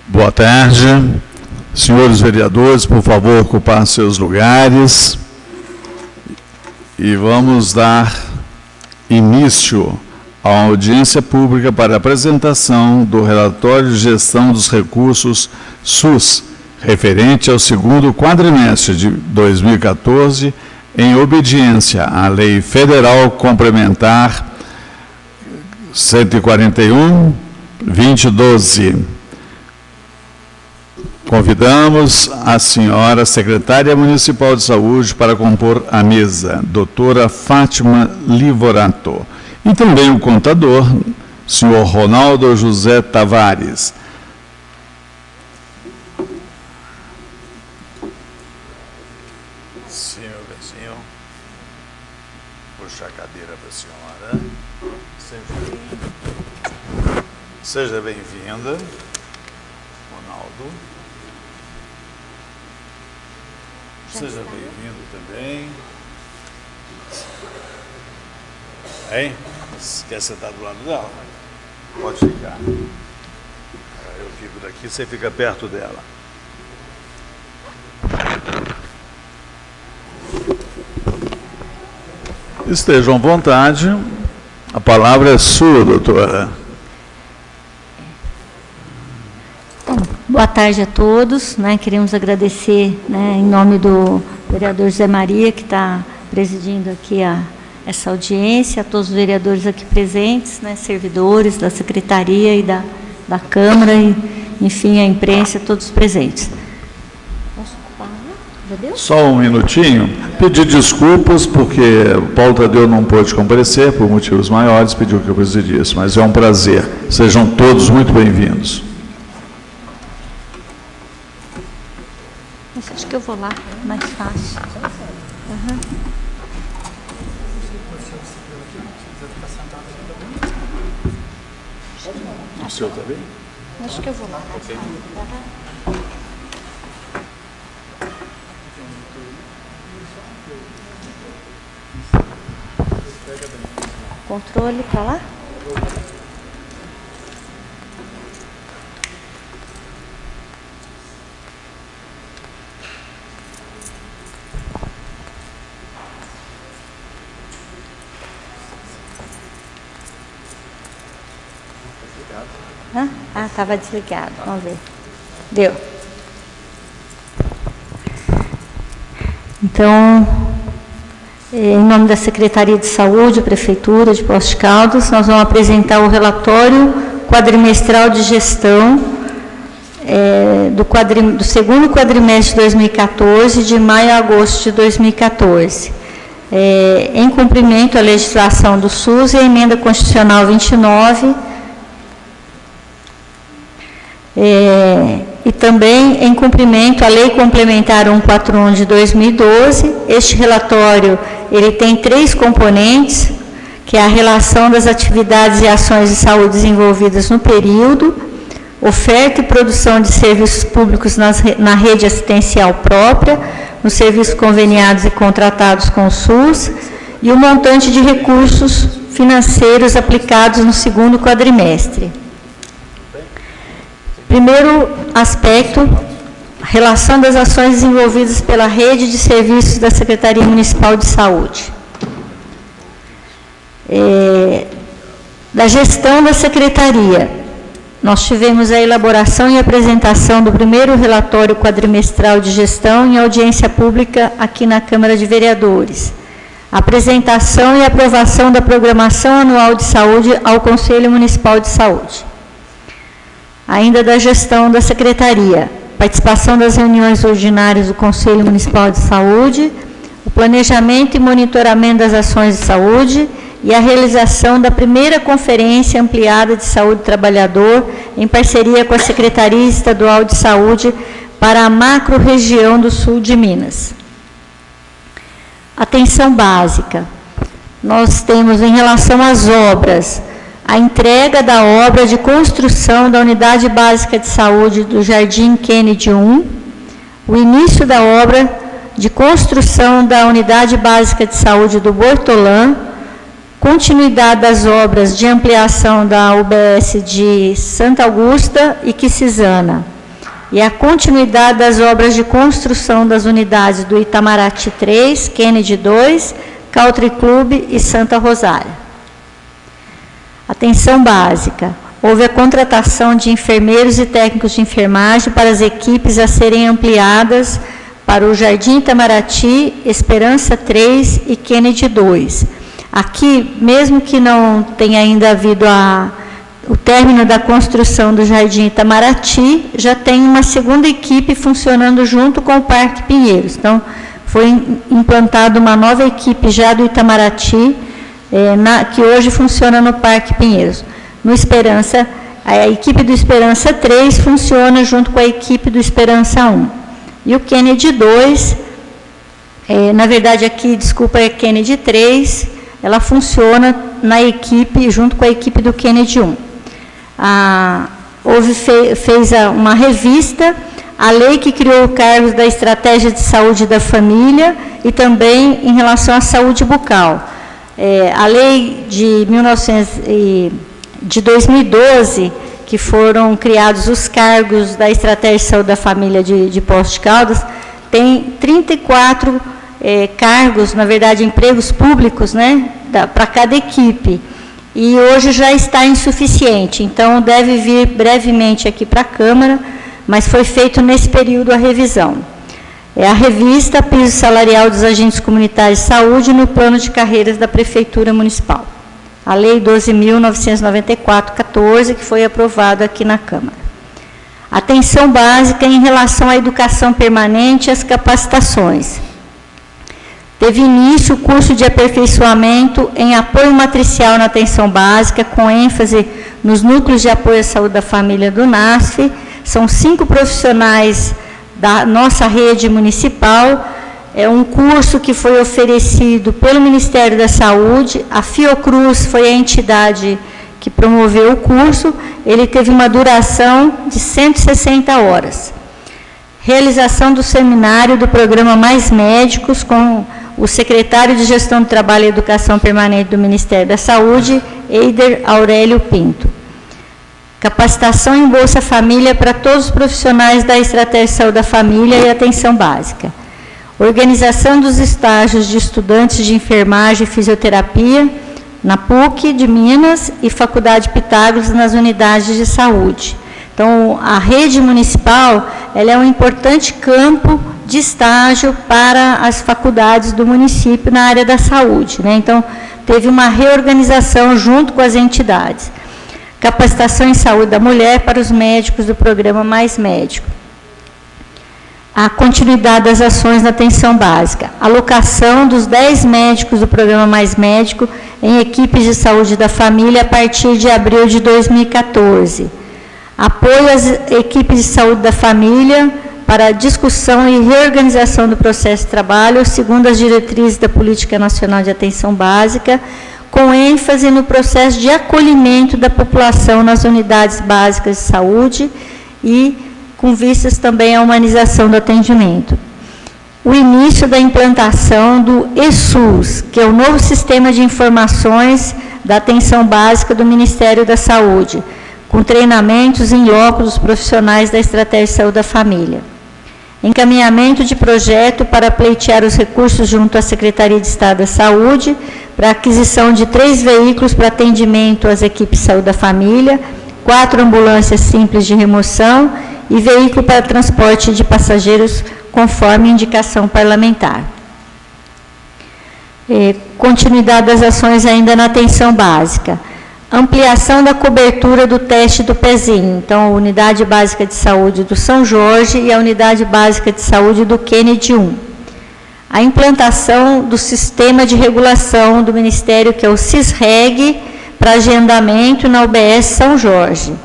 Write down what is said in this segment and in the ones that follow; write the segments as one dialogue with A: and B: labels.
A: Boa tarde. Senhores vereadores, por favor, ocupar seus lugares. E vamos dar início à audiência pública para a apresentação do relatório de gestão dos recursos SUS, referente ao segundo quadrimestre de 2014, em obediência à Lei Federal Complementar 141/2012. Convidamos a senhora secretária municipal de saúde para compor a mesa, doutora Fátima Livorato, e também o contador, senhor Ronaldo José Tavares. Senhor vizinho, puxa a cadeira para a senhora. Seja bem-vinda, Ronaldo. Seja bem-vindo também. Hein? Quer sentar do lado dela? Pode ficar. Eu fico daqui, você fica perto dela. Estejam à vontade. A palavra é sua, doutora.
B: Boa tarde a todos, queremos agradecer, em nome do vereador José Maria, que está presidindo aqui essa audiência, a todos os vereadores aqui presentes, servidores da Secretaria e da Câmara, e, enfim, a imprensa, todos presentes. Posso ocupar? Já deu?
A: Só um minutinho. Pedir desculpas, porque o Paulo Tadeu não pôde comparecer, por motivos maiores, pediu que eu presidisse, mas é um prazer. Sejam todos muito bem-vindos.
B: Acho que eu vou lá, mais fácil. Uhum.
A: O senhor está bem?
B: Acho que eu vou lá.
A: Okay.
B: Controle para lá? Ah, estava desligado. Vamos ver. Deu. Então, em nome da Secretaria de Saúde, Prefeitura de Poços de Caldas, nós vamos apresentar o relatório quadrimestral de gestão do segundo quadrimestre de 2014, de maio a agosto de 2014. Em cumprimento à legislação do SUS e à emenda constitucional 29, e também em cumprimento à Lei Complementar 141 de 2012, este relatório ele tem 3 componentes, que é a relação das atividades e ações de saúde desenvolvidas no período, oferta e produção de serviços públicos na rede assistencial própria, nos serviços conveniados e contratados com o SUS, e o montante de recursos financeiros aplicados no segundo quadrimestre. Primeiro aspecto, relação das ações desenvolvidas pela rede de serviços da Secretaria Municipal de Saúde. Da gestão da Secretaria, nós tivemos a elaboração e apresentação do primeiro relatório quadrimestral de gestão em audiência pública aqui na Câmara de Vereadores. Apresentação e aprovação da programação anual de saúde ao Conselho Municipal de Saúde. Ainda da gestão da Secretaria, participação das reuniões ordinárias do Conselho Municipal de Saúde, o planejamento e monitoramento das ações de saúde e a realização da primeira Conferência Ampliada de Saúde do Trabalhador, em parceria com a Secretaria Estadual de Saúde para a macro-região do sul de Minas. Atenção básica. Nós temos, em relação às obras, a entrega da obra de construção da Unidade Básica de Saúde do Jardim Kennedy 1, o início da obra de construção da Unidade Básica de Saúde do Bortolã, continuidade das obras de ampliação da UBS de Santa Augusta e Quisizana, e a continuidade das obras de construção das unidades do Itamaraty 3, Kennedy 2, Country Club e Santa Rosália. Atenção básica. Houve a contratação de enfermeiros e técnicos de enfermagem para as equipes a serem ampliadas para o Jardim Itamaraty, Esperança 3 e Kennedy 2. Aqui, mesmo que não tenha ainda havido o término da construção do Jardim Itamaraty, já tem uma segunda equipe funcionando junto com o Parque Pinheiros. Então, foi implantada uma nova equipe já do Itamaraty, que hoje funciona no Parque Pinheiros. No Esperança, a equipe do Esperança 3 funciona junto com a equipe do Esperança 1. E o Kennedy 2, na verdade aqui, desculpa, é Kennedy 3, ela funciona na equipe, junto com a equipe do Kennedy 1. Fez uma revista, a lei que criou cargos da Estratégia de Saúde da Família e também em relação à saúde bucal. A lei de 2012, que foram criados os cargos da Estratégia de Saúde da Família de Poços de Caldas, tem 34 cargos, na verdade, empregos públicos, né, para cada equipe. E hoje já está insuficiente, então deve vir brevemente aqui para a Câmara, mas foi feito nesse período a revisão. A revista Piso Salarial dos Agentes Comunitários de Saúde no Plano de Carreiras da Prefeitura Municipal. A Lei 12.994/14, que foi aprovada aqui na Câmara. Atenção básica em relação à educação permanente e às capacitações. Teve início o curso de aperfeiçoamento em apoio matricial na atenção básica, com ênfase nos núcleos de apoio à saúde da família do NASF. São 5 profissionais da nossa rede municipal. É um curso que foi oferecido pelo Ministério da Saúde. A Fiocruz foi a entidade que promoveu o curso. Ele teve uma duração de 160 horas. Realização do seminário do programa Mais Médicos com o secretário de Gestão do Trabalho e Educação Permanente do Ministério da Saúde, Eider Aurélio Pinto. Capacitação em Bolsa Família para todos os profissionais da Estratégia de Saúde da Família e Atenção Básica. Organização dos estágios de estudantes de enfermagem e fisioterapia na PUC de Minas e Faculdade Pitágoras nas unidades de saúde. Então, a rede municipal, ela é um importante campo de estágio para as faculdades do município na área da saúde, né? Então, teve uma reorganização junto com as entidades. Capacitação em saúde da mulher para os médicos do programa Mais Médico. A continuidade das ações na atenção básica. Alocação dos 10 médicos do programa Mais Médico em equipes de saúde da família a partir de abril de 2014. Apoio às equipes de saúde da família para a discussão e reorganização do processo de trabalho, segundo as diretrizes da Política Nacional de Atenção Básica, com ênfase no processo de acolhimento da população nas unidades básicas de saúde e com vistas também à humanização do atendimento. O início da implantação do ESUS, que é o novo sistema de informações da atenção básica do Ministério da Saúde, com treinamentos em loco dos profissionais da Estratégia de Saúde da Família. Encaminhamento de projeto para pleitear os recursos junto à Secretaria de Estado da Saúde, para aquisição de 3 veículos para atendimento às equipes de saúde da família, 4 ambulâncias simples de remoção e veículo para transporte de passageiros, conforme indicação parlamentar. Continuidade das ações ainda na atenção básica. Ampliação da cobertura do teste do pezinho. Então, a Unidade Básica de Saúde do São Jorge e a Unidade Básica de Saúde do Kennedy 1. A implantação do sistema de regulação do Ministério, que é o CISREG, para agendamento na UBS São Jorge.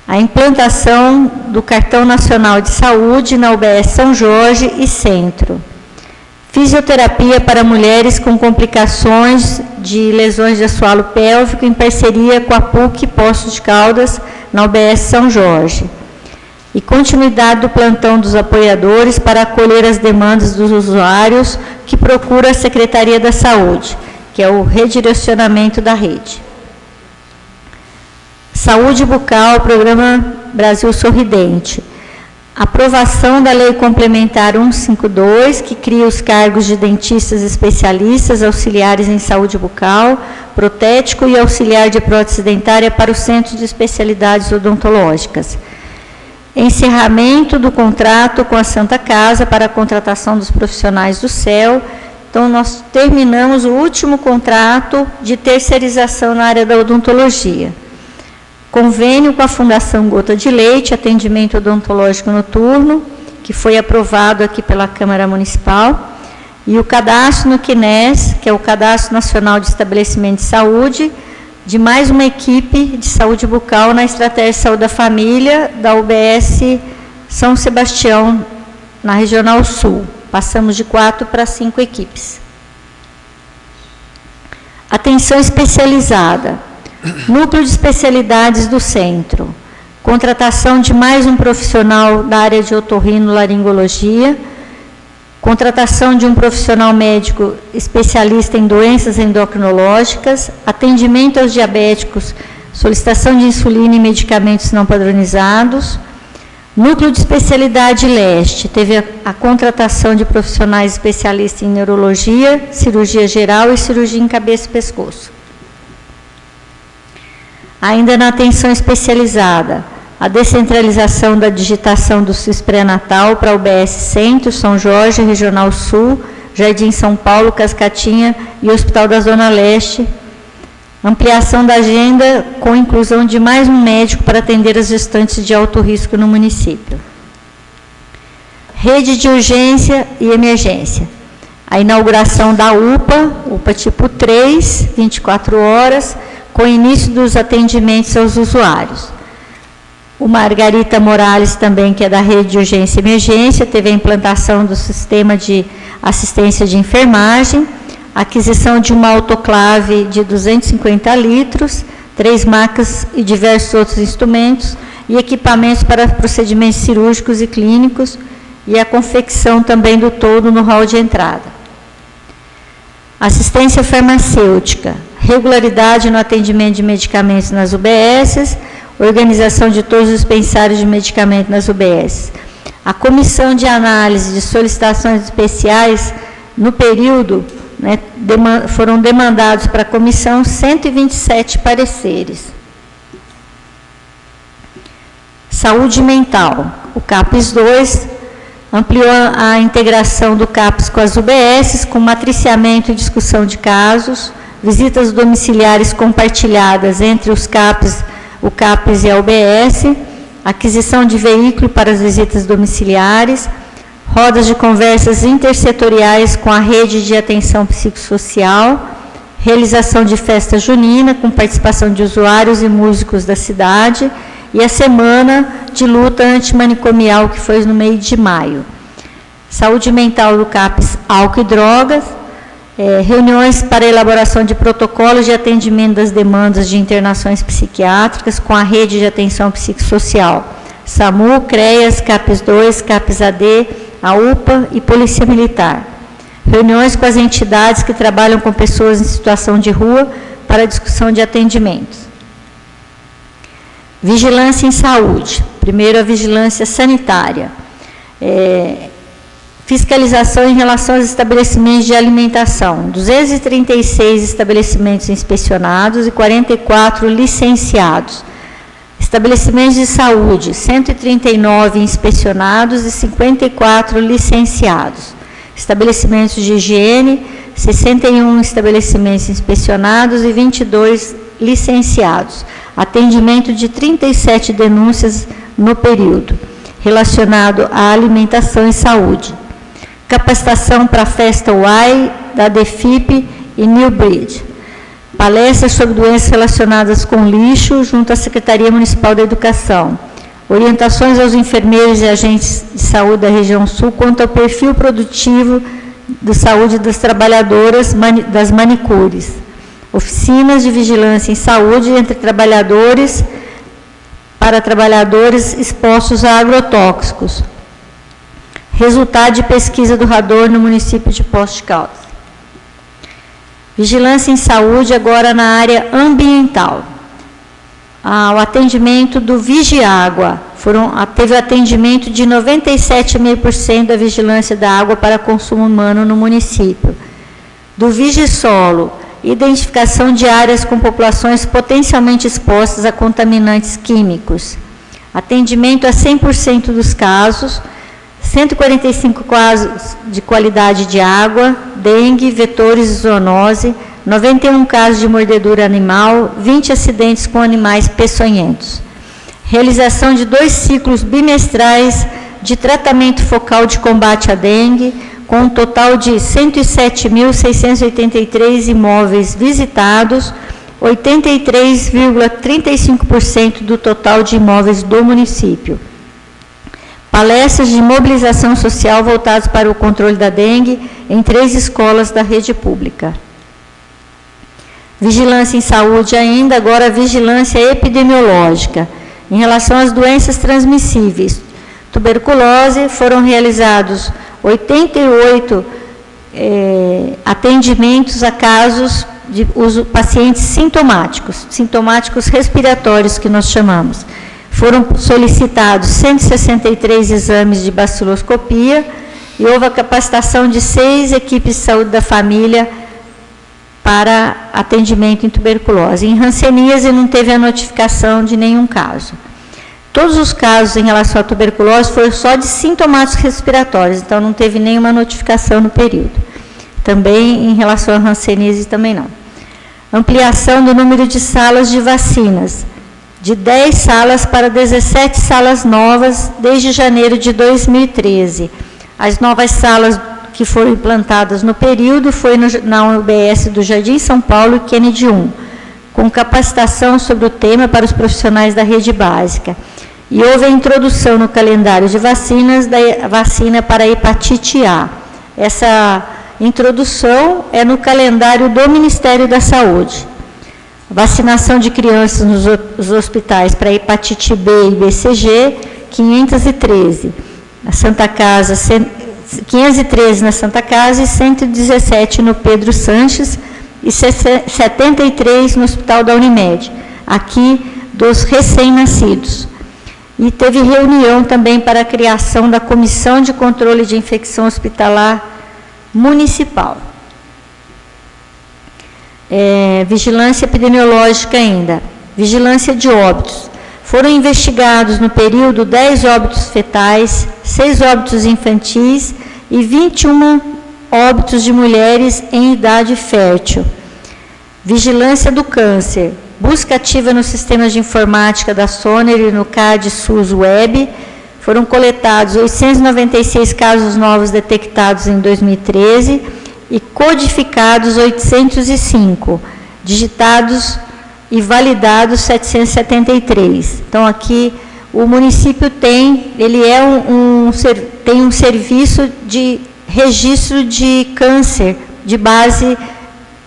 B: A implantação do Cartão Nacional de Saúde na UBS São Jorge e Centro. Fisioterapia para mulheres com complicações de lesões de assoalho pélvico em parceria com a PUC Poços de Caldas, na UBS São Jorge. E continuidade do plantão dos apoiadores para acolher as demandas dos usuários que procura a Secretaria da Saúde, que é o redirecionamento da rede. Saúde bucal, programa Brasil Sorridente. Aprovação da Lei Complementar 152, que cria os cargos de dentistas especialistas, auxiliares em saúde bucal, protético e auxiliar de prótese dentária para o Centro de Especialidades Odontológicas. Encerramento do contrato com a Santa Casa para a contratação dos profissionais do CEL. Então, nós terminamos o último contrato de terceirização na área da odontologia. Convênio com a Fundação Gota de Leite, atendimento odontológico noturno, que foi aprovado aqui pela Câmara Municipal, e o cadastro no CNES, que é o Cadastro Nacional de Estabelecimento de Saúde, de mais uma equipe de saúde bucal na Estratégia de Saúde da Família, da UBS São Sebastião, na Regional Sul. Passamos de 4 para 5 equipes. Atenção especializada. Núcleo de especialidades do centro. Contratação de mais um profissional da área de otorrinolaringologia. Contratação de um profissional médico especialista em doenças endocrinológicas. Atendimento aos diabéticos. Solicitação de insulina e medicamentos não padronizados. Núcleo de especialidade leste. Teve a contratação de profissionais especialistas em neurologia, cirurgia geral e cirurgia em cabeça e pescoço. Ainda na atenção especializada, a descentralização da digitação do SUS pré-natal para o UBS Centro, São Jorge, Regional Sul, Jardim São Paulo, Cascatinha e Hospital da Zona Leste. Ampliação da agenda com inclusão de mais um médico para atender as gestantes de alto risco no município. Rede de urgência e emergência. A inauguração da UPA tipo 3, 24 horas, com início dos atendimentos aos usuários. O Margarita Morales, também, que é da Rede de Urgência e Emergência, teve a implantação do sistema de assistência de enfermagem, aquisição de uma autoclave de 250 litros, 3 macas e diversos outros instrumentos, e equipamentos para procedimentos cirúrgicos e clínicos, e a confecção também do toldo no hall de entrada. Assistência farmacêutica, regularidade no atendimento de medicamentos nas UBSs, organização de todos os dispensários de medicamento nas UBSs. A comissão de análise de solicitações especiais, no período, foram demandados para a comissão 127 pareceres. Saúde mental, o CAPES 2 ampliou a integração do CAPES com as UBSs, com matriciamento e discussão de casos, visitas domiciliares compartilhadas entre os CAPES, o CAPES e a UBS, aquisição de veículo para as visitas domiciliares, rodas de conversas intersetoriais com a rede de atenção psicossocial, realização de festa junina com participação de usuários e músicos da cidade e a semana de luta antimanicomial que foi no mês de maio. Saúde mental do CAPES, álcool e drogas, reuniões para elaboração de protocolos de atendimento das demandas de internações psiquiátricas com a rede de atenção psicossocial, SAMU, CREAS, CAPES 2, CAPES AD, a UPA e Polícia Militar. Reuniões com as entidades que trabalham com pessoas em situação de rua para discussão de atendimentos. Vigilância em saúde. Primeiro, a vigilância sanitária. Fiscalização em relação aos estabelecimentos de alimentação. 236 estabelecimentos inspecionados e 44 licenciados. Estabelecimentos de saúde, 139 inspecionados e 54 licenciados. Estabelecimentos de higiene, 61 estabelecimentos inspecionados e 22 licenciados. Atendimento de 37 denúncias no período, relacionado à alimentação e saúde. Capacitação para a Festa UAI, da DEFIP e New Breed. Palestras sobre doenças relacionadas com lixo, junto à Secretaria Municipal da Educação. Orientações aos enfermeiros e agentes de saúde da região sul quanto ao perfil produtivo de saúde das trabalhadoras das manicures. Oficinas de vigilância em saúde entre trabalhadores, para trabalhadores expostos a agrotóxicos. Resultado de pesquisa do Rador no município de Poços de Caldas. Vigilância em saúde agora na área ambiental. ao atendimento do Vigiágua. Teve atendimento de 97,5% da vigilância da água para consumo humano no município. Do Vigisolo, identificação de áreas com populações potencialmente expostas a contaminantes químicos. Atendimento a 100% dos casos, 145 casos de qualidade de água, dengue, vetores e zoonose, 91 casos de mordedura animal, 20 acidentes com animais peçonhentos. Realização de 2 ciclos bimestrais de tratamento focal de combate à dengue, com um total de 107.683 imóveis visitados, 83,35% do total de imóveis do município. Palestras de mobilização social voltadas para o controle da dengue em 3 escolas da rede pública. Vigilância em saúde ainda, agora vigilância epidemiológica. Em relação às doenças transmissíveis, tuberculose, foram realizados 88 atendimentos a casos de pacientes sintomáticos respiratórios, que nós chamamos. Foram solicitados 163 exames de baciloscopia e houve a capacitação de 6 equipes de saúde da família para atendimento em tuberculose. Em hanseníase não teve a notificação de nenhum caso. Todos os casos em relação à tuberculose foram só de sintomáticos respiratórios, então não teve nenhuma notificação no período. Também em relação à hanseníase também não. Ampliação do número de salas de vacinas, de 10 salas para 17 salas novas desde janeiro de 2013. As novas salas que foram implantadas no período foi na UBS do Jardim São Paulo e Kennedy 1, com capacitação sobre o tema para os profissionais da rede básica. E houve a introdução no calendário de vacinas da vacina para a hepatite A. Essa introdução é no calendário do Ministério da Saúde. Vacinação de crianças nos hospitais para hepatite B e BCG, 513. Na Santa Casa, 513 na Santa Casa e 117 no Pedro Sanches e 73 no Hospital da Unimed, aqui dos recém-nascidos. E teve reunião também para a criação da Comissão de Controle de Infecção Hospitalar Municipal. Vigilância epidemiológica ainda. Vigilância de óbitos. Foram investigados no período 10 óbitos fetais, 6 óbitos infantis e 21 óbitos de mulheres em idade fértil. Vigilância do câncer. Busca ativa nos sistemas de informática da Soner e no CAD SUS Web. Foram coletados 896 casos novos detectados em 2013 e codificados 805, digitados e validados 773. Então, aqui o município tem um serviço de registro de câncer de base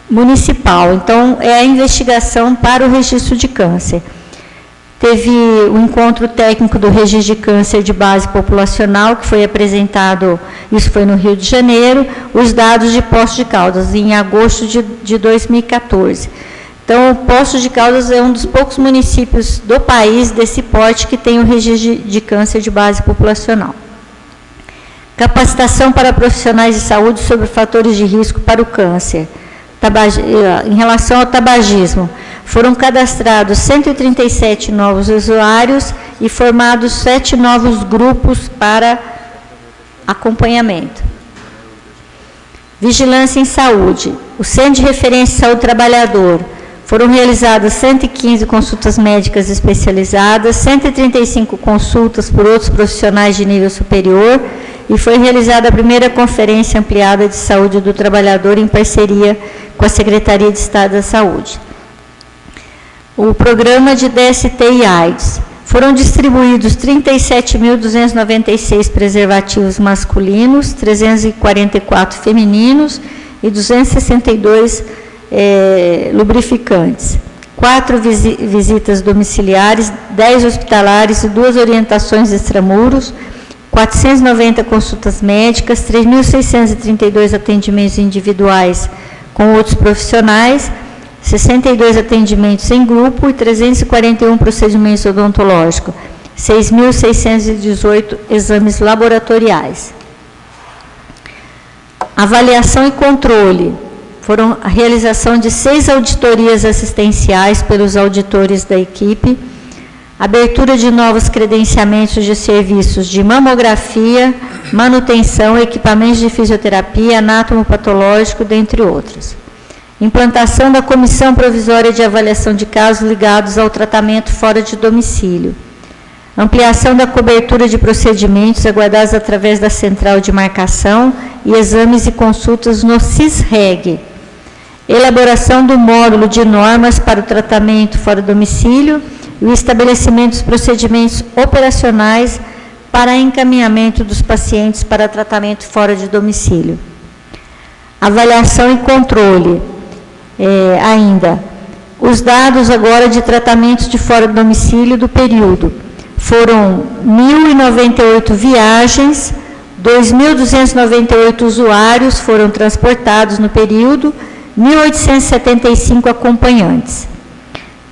B: municipal. Então, é a investigação para o registro de câncer. Teve o encontro técnico do registro de câncer de base populacional, que foi apresentado, isso foi no Rio de Janeiro, os dados de Poços de Caldas, em agosto de 2014. Então, o Poços de Caldas é um dos poucos municípios do país desse porte que tem o registro de câncer de base populacional. Capacitação para profissionais de saúde sobre fatores de risco para o câncer. Em relação ao tabagismo, foram cadastrados 137 novos usuários e formados 7 novos grupos para acompanhamento. Vigilância em saúde. O Centro de Referência de Saúde Trabalhador. Foram realizadas 115 consultas médicas especializadas, 135 consultas por outros profissionais de nível superior e foi realizada a primeira conferência ampliada de saúde do trabalhador em parceria com a Secretaria de Estado da Saúde. O programa de DST e AIDS. Foram distribuídos 37.296 preservativos masculinos, 344 femininos e 262 lubrificantes. 4 visitas domiciliares, 10 hospitalares e 2 orientações extramuros, 490 consultas médicas, 3.632 atendimentos individuais com outros profissionais, 62 atendimentos em grupo e 341 procedimentos odontológicos, 6.618 exames laboratoriais. Avaliação e controle. Foram a realização de 6 auditorias assistenciais pelos auditores da equipe, abertura de novos credenciamentos de serviços de mamografia, manutenção, equipamentos de fisioterapia, anatomopatológico, dentre outros. Implantação da Comissão Provisória de Avaliação de Casos ligados ao tratamento fora de domicílio. Ampliação da cobertura de procedimentos aguardados através da Central de Marcação e exames e consultas no CISREG. Elaboração do módulo de normas para o tratamento fora do domicílio e o estabelecimento dos procedimentos operacionais para encaminhamento dos pacientes para tratamento fora de domicílio. Avaliação e controle. Ainda, os dados agora de tratamentos de fora do domicílio do período. Foram 1.098 viagens, 2.298 usuários foram transportados no período, 1.875 acompanhantes.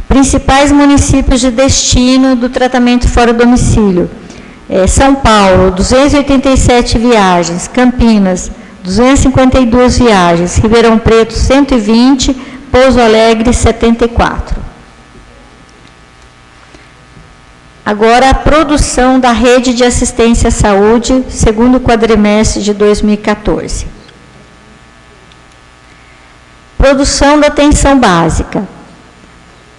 B: Principais municípios de destino do tratamento fora do domicílio. São Paulo, 287 viagens, Campinas, 252 viagens, Ribeirão Preto, 120, Pouso Alegre, 74. Agora, a produção da rede de assistência à saúde, segundo quadrimestre de 2014. Produção da atenção básica.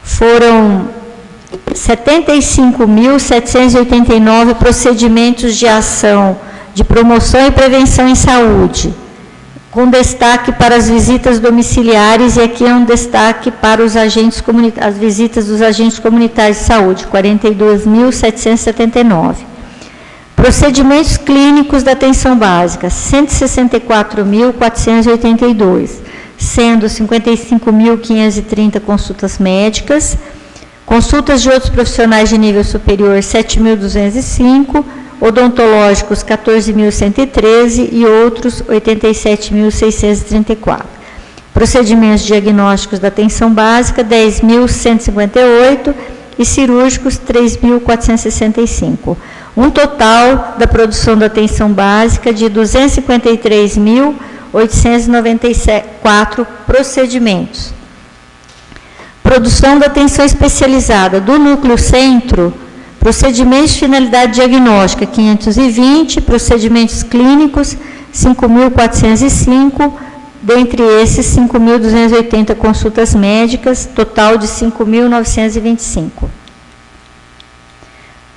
B: Foram 75.789 procedimentos de ação de promoção e prevenção em saúde, com destaque para as visitas domiciliares, e aqui é um destaque para os agentes as visitas dos agentes comunitários de saúde, 42.779. Procedimentos clínicos da atenção básica, 164.482, sendo 55.530 consultas médicas, consultas de outros profissionais de nível superior, 7.205, odontológicos, 14.113 e outros, 87.634. Procedimentos diagnósticos da atenção básica, 10.158 e cirúrgicos, 3.465. Um total da produção da atenção básica de 253.894 procedimentos. Produção da atenção especializada do núcleo centro, procedimentos de finalidade diagnóstica, 520, procedimentos clínicos, 5.405, dentre esses, 5.280 consultas médicas, total de 5.925.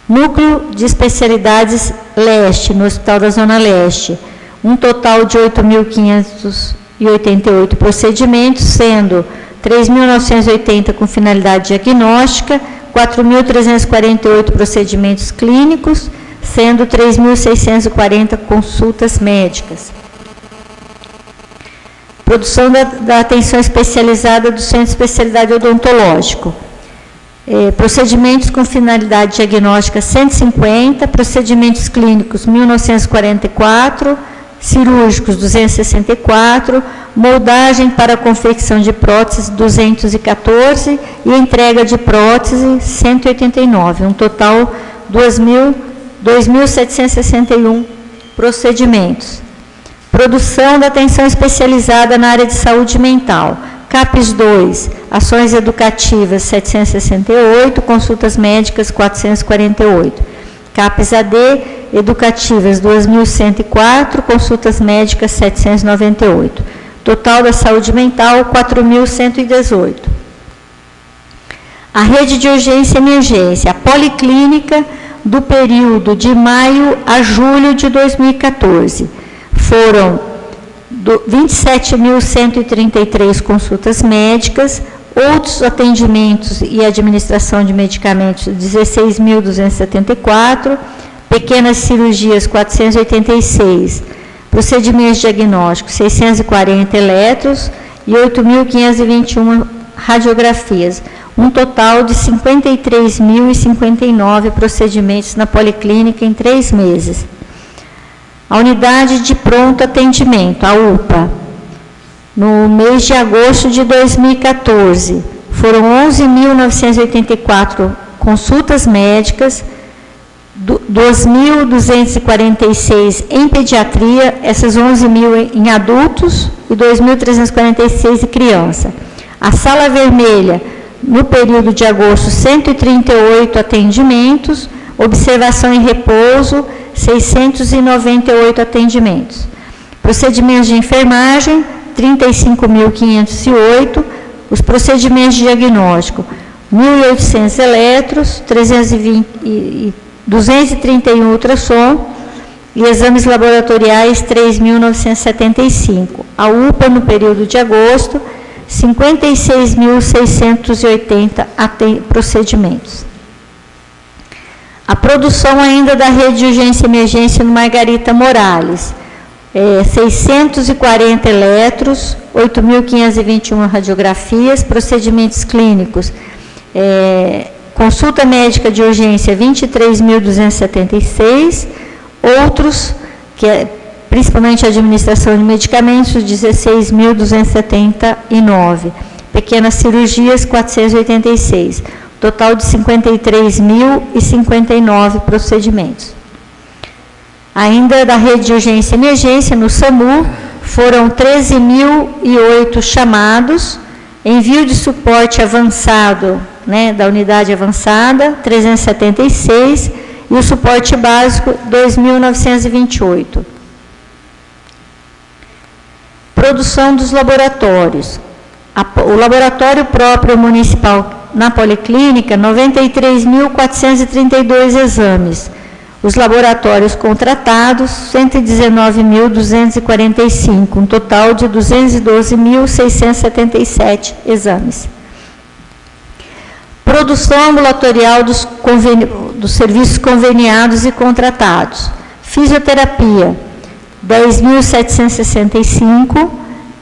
B: Núcleo de especialidades leste, no Hospital da Zona Leste, um total de 8.588 procedimentos, sendo 3.980 com finalidade diagnóstica, 4.348 procedimentos clínicos, sendo 3.640 consultas médicas. Produção da atenção especializada do Centro de Especialidade Odontológico. Procedimentos com finalidade diagnóstica, 150, procedimentos clínicos, 1.944, cirúrgicos, 264, moldagem para confecção de próteses, 214, e entrega de prótese, 189, um total 2.761 procedimentos. Produção da atenção especializada na área de saúde mental. CAPES 2, ações educativas, 768, consultas médicas, 448. CAPES AD, educativas, 2.104, consultas médicas, 798. Total da saúde mental, 4.118. A rede de urgência e emergência, a policlínica do período de maio a julho de 2014. Foram 27.133 consultas médicas, outros atendimentos e administração de medicamentos, 16.274, pequenas cirurgias, 486, procedimentos diagnósticos, 640 eletros e 8.521 radiografias, um total de 53.059 procedimentos na policlínica em 3 meses. A unidade de pronto atendimento, a UPA, No mês de agosto de 2014, foram 11.984 consultas médicas, 2.246 em pediatria, essas 11.000 em adultos e 2.346 em criança. A sala vermelha, no período de agosto, 138 atendimentos, observação em repouso, 698 atendimentos. Procedimentos de enfermagem, 35.508, os procedimentos de diagnóstico, 1.800 eletros, 231 ultrassom e exames laboratoriais 3.975. A UPA, no período de agosto, 56.680 procedimentos. A produção ainda da rede de urgência e emergência no Margarita Morales, 640 eletros, 8.521 radiografias, procedimentos clínicos, consulta médica de urgência 23.276, outros, que é principalmente a administração de medicamentos, 16.279, pequenas cirurgias 486, total de 53.059 procedimentos. Ainda da rede de urgência e emergência, no SAMU, foram 13.008 chamados, envio de suporte avançado, da unidade avançada, 376, e o suporte básico, 2.928. Produção dos laboratórios. O laboratório próprio municipal na Policlínica, 93.432 exames. Os laboratórios contratados, 119.245, um total de 212.677 exames. Produção ambulatorial dos serviços conveniados e contratados. Fisioterapia, 10.765,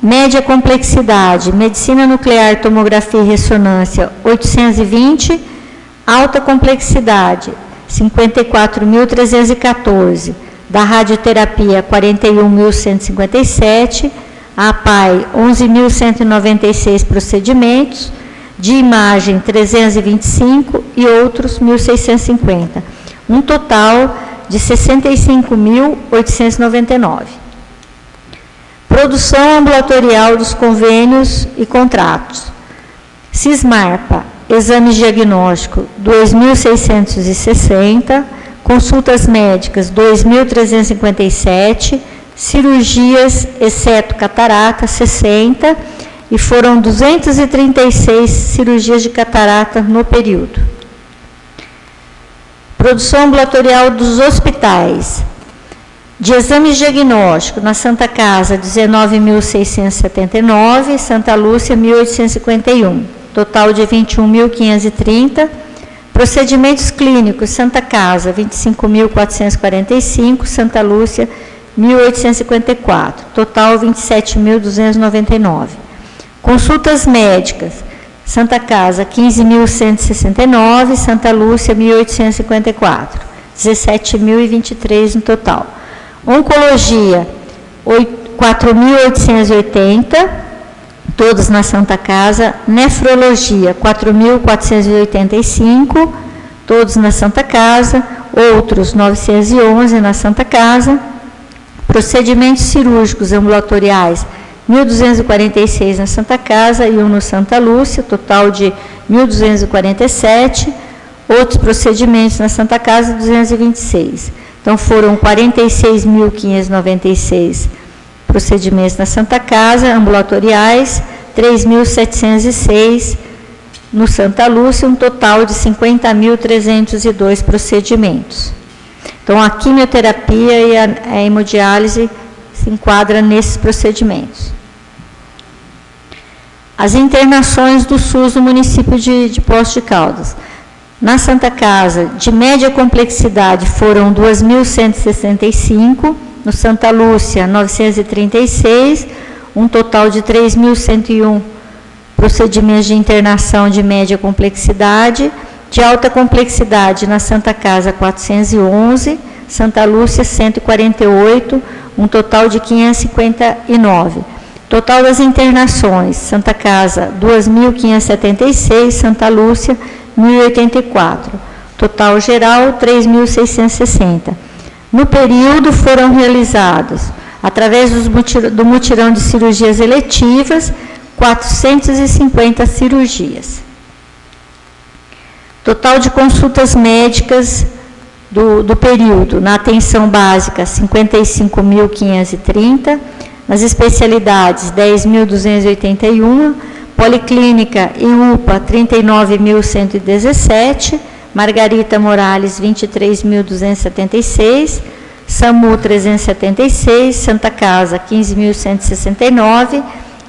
B: média complexidade, medicina nuclear, tomografia e ressonância, 820, alta complexidade, 54.314, da radioterapia, 41.157, a APAI, 11.196 procedimentos, de imagem, 325 e outros, 1.650. Um total de 65.899. Produção ambulatorial dos convênios e contratos. Cismarpa, exames diagnóstico, 2.660, consultas médicas, 2.357, cirurgias, exceto catarata, 60, e foram 236 cirurgias de catarata no período. Produção ambulatorial dos hospitais. De exames diagnósticos, na Santa Casa, 19.679, Santa Lúcia, 1.851, total de 21.530. Procedimentos clínicos, Santa Casa, 25.445, Santa Lúcia, 1.854, total 27.299. Consultas médicas, Santa Casa, 15.169, Santa Lúcia, 1.854, 17.023 no total. Oncologia, 4.880, todos na Santa Casa. Nefrologia, 4.485, todos na Santa Casa. Outros, 911 na Santa Casa. Procedimentos cirúrgicos ambulatoriais, 1.246 na Santa Casa e um no Santa Lúcia, total de 1.247. Outros procedimentos na Santa Casa, 226. Então, foram 46.596 procedimentos na Santa Casa, ambulatoriais, 3.706 no Santa Lúcia, um total de 50.302 procedimentos. Então, a quimioterapia e a hemodiálise se enquadram nesses procedimentos. As internações do SUS no município de Poços de Caldas. Na Santa Casa, de média complexidade, foram 2.165, no Santa Lúcia, 936, um total de 3.101 procedimentos de internação de média complexidade. De alta complexidade, na Santa Casa, 411, Santa Lúcia, 148, um total de 559. Total das internações, Santa Casa, 2.576, Santa Lúcia, 1.084. Total geral, 3.660. No período foram realizados, através do mutirão de cirurgias eletivas, 450 cirurgias. Total de consultas médicas do período, na atenção básica, 55.530, nas especialidades, 10.281, policlínica e UPA, 39.117, Margarita Morales, 23.276, SAMU, 376, Santa Casa, 15.169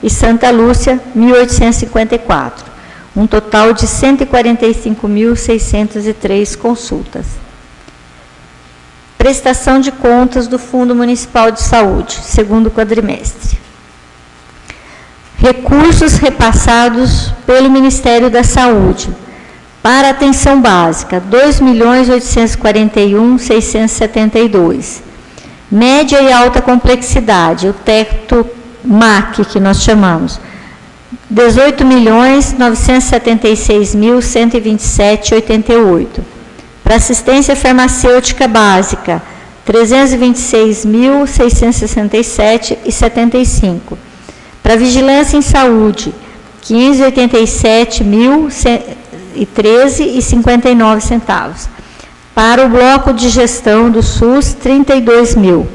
B: e Santa Lúcia, 1.854. Um total de 145.603 consultas. Prestação de contas do Fundo Municipal de Saúde, segundo quadrimestre. Recursos repassados pelo Ministério da Saúde. Para atenção básica, 2.841.672. Média e alta complexidade, o teto MAC, que nós chamamos, 18.976.127,88. Para assistência farmacêutica básica, 326.667,75. Para vigilância em saúde, 587.013,59. Para o bloco de gestão do SUS, 32 mil.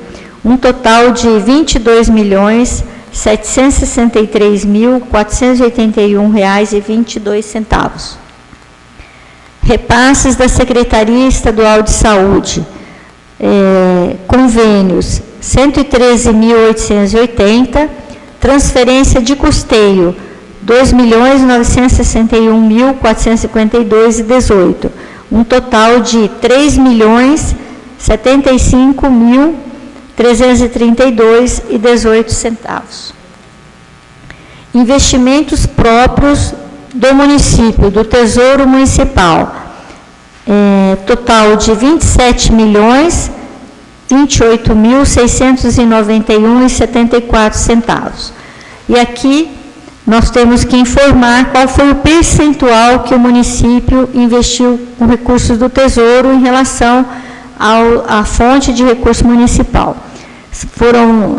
B: Um total de R$ 22.763.481,22. Repasses da Secretaria Estadual de Saúde, convênios, 113.880, transferência de custeio, 2.961.452,18, um total de R$ 3.075.332,18. Investimentos próprios do município, do Tesouro Municipal, total de R$ 27.028.691,74. E aqui nós temos que informar qual foi o percentual que o município investiu com recursos do Tesouro em relação à fonte de recurso municipal. Foram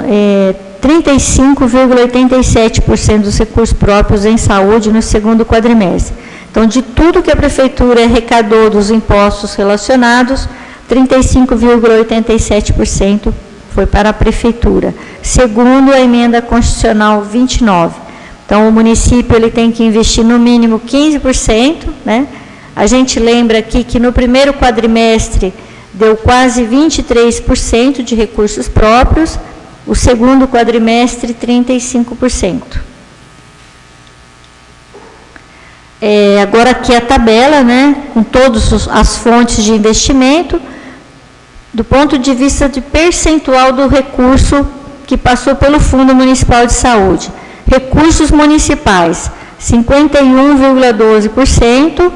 B: 35,87% dos recursos próprios em saúde no segundo quadrimestre. Então, de tudo que a Prefeitura arrecadou dos impostos relacionados, 35,87% foi para a Prefeitura, segundo a emenda constitucional 29. Então, o município ele tem que investir no mínimo 15%, né? A gente lembra aqui que no primeiro quadrimestre deu quase 23% de recursos próprios, o segundo quadrimestre, 35%. Agora aqui a tabela, né, com todas as fontes de investimento, do ponto de vista de percentual do recurso que passou pelo Fundo Municipal de Saúde. Recursos municipais, 51,12%,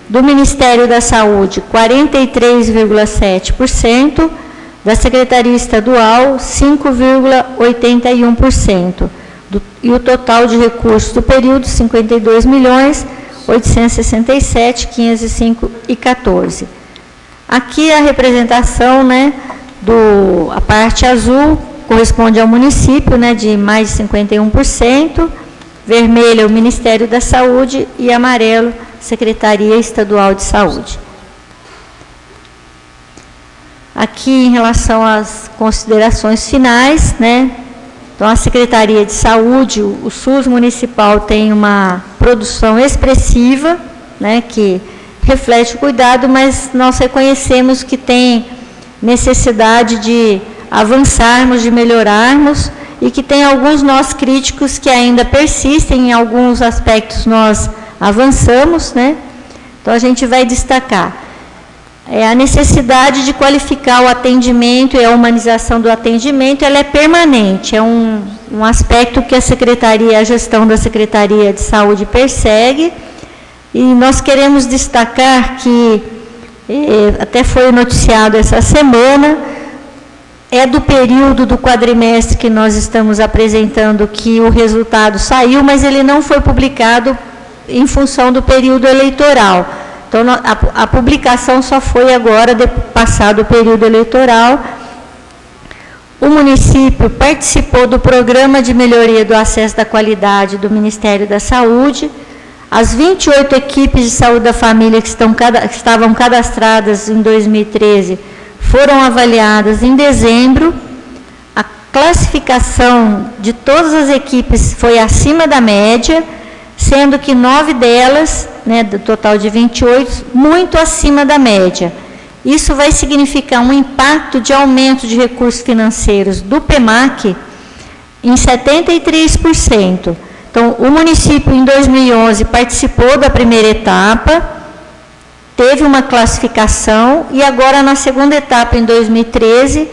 B: do Ministério da Saúde, 43,7%, da Secretaria Estadual, 5,81%, e o total de recursos do período, 52.867.505,14. Aqui a representação, né, a parte azul corresponde ao município, né, de mais de 51%, vermelho o Ministério da Saúde e amarelo Secretaria Estadual de Saúde. Aqui, em relação às considerações finais, né? Então, a Secretaria de Saúde, o SUS municipal tem uma produção expressiva, né, que reflete o cuidado, mas nós reconhecemos que tem necessidade de avançarmos, de melhorarmos, e que tem alguns nós críticos que ainda persistem, em alguns aspectos nós avançamos, né? Então, a gente vai destacar a necessidade de qualificar o atendimento e a humanização do atendimento, ela é permanente, é um aspecto que a gestão da Secretaria de Saúde persegue, e nós queremos destacar que, até foi noticiado essa semana, é do período do quadrimestre que nós estamos apresentando, que o resultado saiu, mas ele não foi publicado em função do período eleitoral. Então, a publicação só foi agora, passado o período eleitoral. O município participou do Programa de Melhoria do Acesso da Qualidade do Ministério da Saúde. As 28 equipes de saúde da família que estavam cadastradas em 2013 foram avaliadas em dezembro. A classificação de todas as equipes foi acima da média, sendo que 9 delas, né, do total de 28, muito acima da média. Isso vai significar um impacto de aumento de recursos financeiros do PEMAC em 73%. Então, o município, em 2011, participou da primeira etapa, teve uma classificação, e agora, na segunda etapa, em 2013,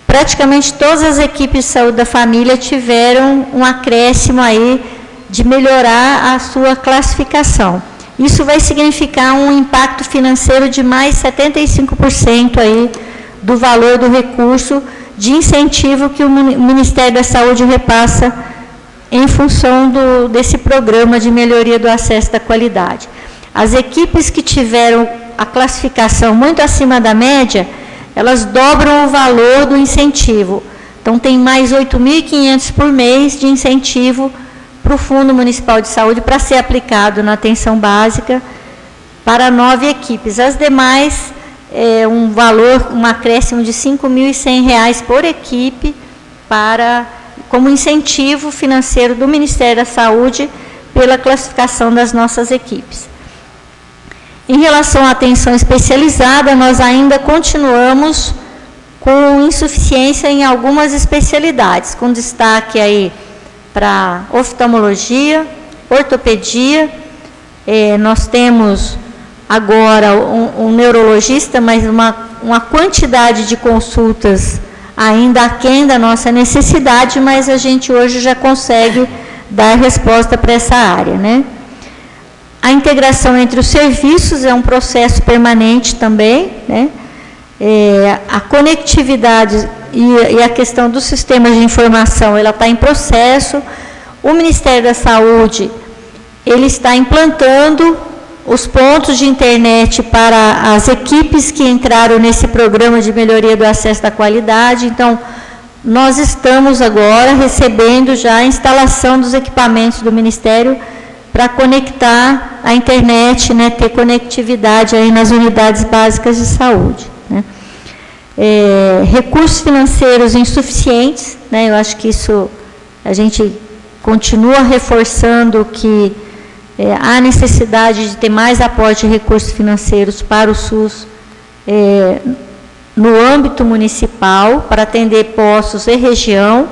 B: praticamente todas as equipes de saúde da família tiveram um acréscimo aí de melhorar a sua classificação. Isso vai significar um impacto financeiro de mais 75% aí do valor do recurso de incentivo que o Ministério da Saúde repassa em função desse programa de melhoria do acesso da qualidade. As equipes que tiveram a classificação muito acima da média, elas dobram o valor do incentivo. Então, tem mais R$ 8.500 por mês de incentivo para o Fundo Municipal de Saúde para ser aplicado na atenção básica para 9 equipes. As demais, um acréscimo de R$ 5.100 por equipe como incentivo financeiro do Ministério da Saúde pela classificação das nossas equipes. Em relação à atenção especializada, nós ainda continuamos com insuficiência em algumas especialidades, com destaque aí para oftalmologia, ortopedia. Nós temos agora um neurologista, mas uma quantidade de consultas ainda aquém da nossa necessidade, mas a gente hoje já consegue dar resposta para essa área, né? A integração entre os serviços é um processo permanente também, né? A conectividade e a questão dos sistemas de informação, ela está em processo. O Ministério da Saúde, ele está implantando os pontos de internet para as equipes que entraram nesse programa de melhoria do acesso da qualidade. Então, nós estamos agora recebendo já a instalação dos equipamentos do Ministério para conectar a internet, né, ter conectividade aí nas unidades básicas de saúde, né? Recursos financeiros insuficientes, né, eu acho que isso a gente continua reforçando que há necessidade de ter mais aporte de recursos financeiros para o SUS no âmbito municipal, para atender postos e região,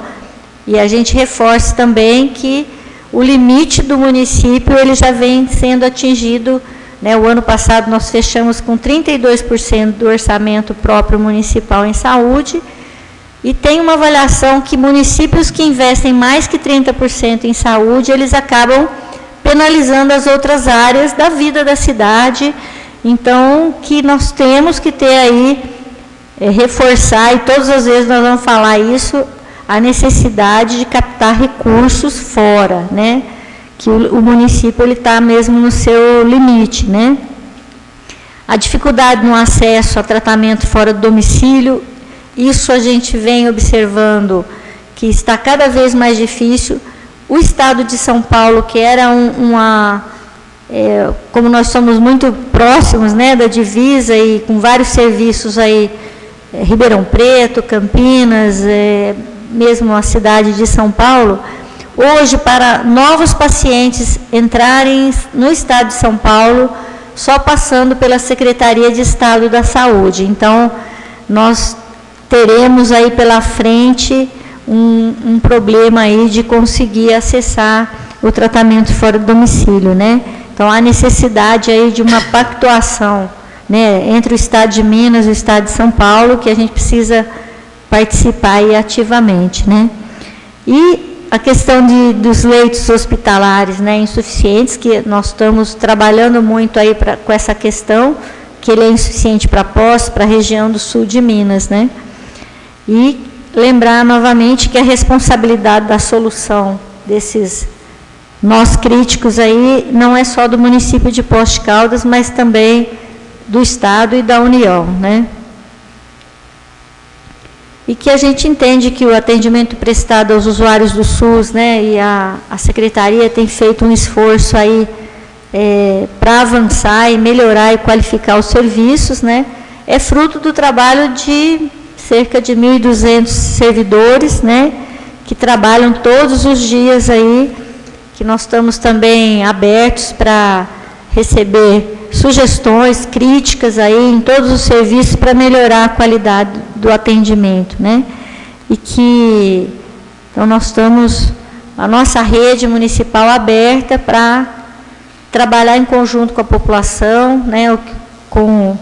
B: e a gente reforça também que o limite do município ele já vem sendo atingido, né? O ano passado nós fechamos com 32% do orçamento próprio municipal em saúde, e tem uma avaliação que municípios que investem mais que 30% em saúde, eles acabam penalizando as outras áreas da vida da cidade. Então, que nós temos que ter aí, reforçar, e todas as vezes nós vamos falar isso, a necessidade de captar recursos fora, né? Que o município está mesmo no seu limite, né? A dificuldade no acesso a tratamento fora do domicílio, isso a gente vem observando que está cada vez mais difícil. O Estado de São Paulo, que era como nós somos muito próximos, né, da divisa e com vários serviços aí, Ribeirão Preto, Campinas, mesmo a cidade de São Paulo, hoje, para novos pacientes entrarem no Estado de São Paulo, só passando pela Secretaria de Estado da Saúde. Então, nós teremos aí pela frente um problema aí de conseguir acessar o tratamento fora do domicílio, né? Então, há necessidade aí de uma pactuação, né, entre o Estado de Minas e o Estado de São Paulo, que a gente precisa participar aí ativamente, né? E a questão dos leitos hospitalares, né, insuficientes, que nós estamos trabalhando muito aí com essa questão, que ele é insuficiente para Poços, para a região do sul de Minas, né? E lembrar novamente que a responsabilidade da solução desses nós críticos aí não é só do município de Poços de Caldas, mas também do Estado e da União, né? E que a gente entende que o atendimento prestado aos usuários do SUS, né, e a Secretaria tem feito um esforço aí para avançar e melhorar e qualificar os serviços, né, é fruto do trabalho de cerca de 1.200 servidores, né, que trabalham todos os dias aí, que nós estamos também abertos para receber sugestões, críticas aí em todos os serviços para melhorar a qualidade do atendimento, né? E que, então nós estamos, a nossa rede municipal aberta para trabalhar em conjunto com a população, né? Com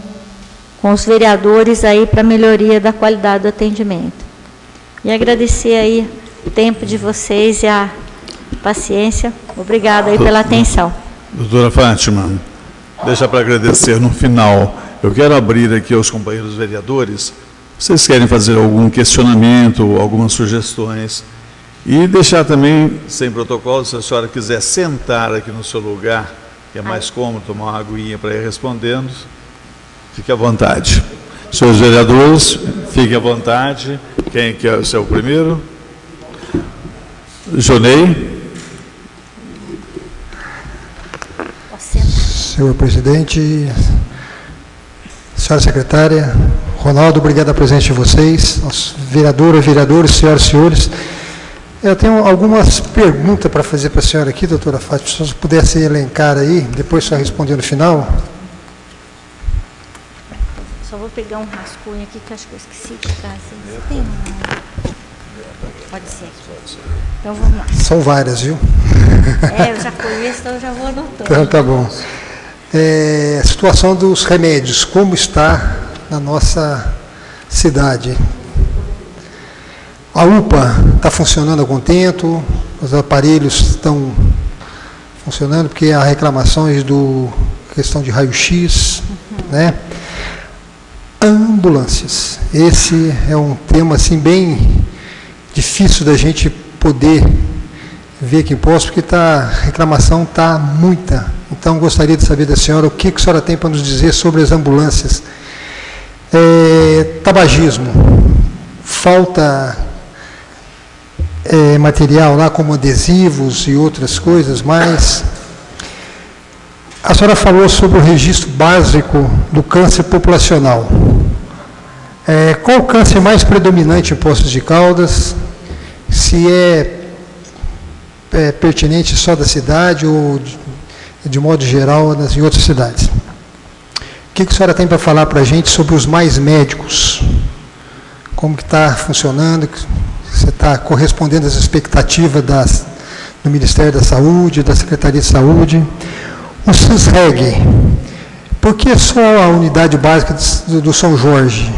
B: os vereadores aí para melhoria da qualidade do atendimento. E agradecer aí o tempo de vocês e a paciência. Obrigada aí pela atenção.
A: Doutora Fátima, deixa para agradecer no final. Eu quero abrir aqui aos companheiros vereadores. Vocês querem fazer algum questionamento, algumas sugestões? E deixar também, sem protocolo, se a senhora quiser sentar aqui no seu lugar, que é mais cômodo, tomar uma aguinha para ir respondendo, fique à vontade. Senhores vereadores, fiquem à vontade. Quem quer ser o primeiro? Jonei.
C: Senhor presidente, senhora secretária, Ronaldo, obrigado pela presença de vocês, aos vereadores, senhoras e senhores. Eu tenho algumas perguntas para fazer para a senhora aqui, doutora Fátima, se você pudesse elencar aí, depois só responder no final.
B: Só vou pegar um rascunho aqui, que acho que eu esqueci de trazer. Você tem um? Pode ser. Então vamos lá.
C: São várias, viu?
B: Eu já conheço, então eu já vou anotando.
C: Então tá bom. A situação dos remédios, como está na nossa cidade? A UPA está funcionando a contento, os aparelhos estão funcionando, porque há reclamações do questão de raio-x, né? Ambulâncias. Esse é um tema assim bem difícil da gente poder ver aqui em Poços, porque a reclamação está muita. Então, gostaria de saber da senhora o que a senhora tem para nos dizer sobre as ambulâncias. Tabagismo. Falta material lá, como adesivos e outras coisas, mas a senhora falou sobre o registro básico do câncer populacional. Qual o câncer mais predominante em Poços de Caldas? Se é pertinente só da cidade ou de modo geral em outras cidades? O que a senhora tem para falar para a gente sobre os mais médicos? Como que está funcionando? Você está correspondendo às expectativas do Ministério da Saúde, da Secretaria de Saúde? O SUSREG, por que só a unidade básica do São Jorge?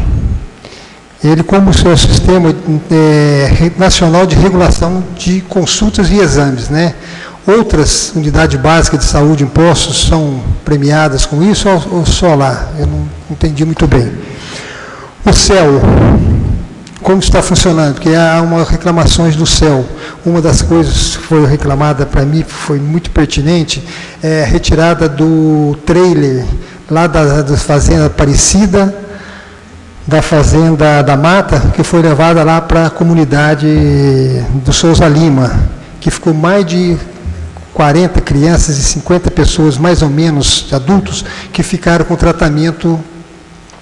C: Ele, como o seu sistema nacional de regulação de consultas e exames, né? Outras unidades básicas de saúde em Poços são premiadas com isso ou só lá? Eu não entendi muito bem. O CEL, como está funcionando? Porque há umas reclamações do CEL. Uma das coisas que foi reclamada para mim, foi muito pertinente, é a retirada do trailer lá da Fazenda Aparecida, da Fazenda da Mata, que foi levada lá para a comunidade do Souza Lima, que ficou mais de 40 crianças e 50 pessoas, mais ou menos, adultos, que ficaram com tratamento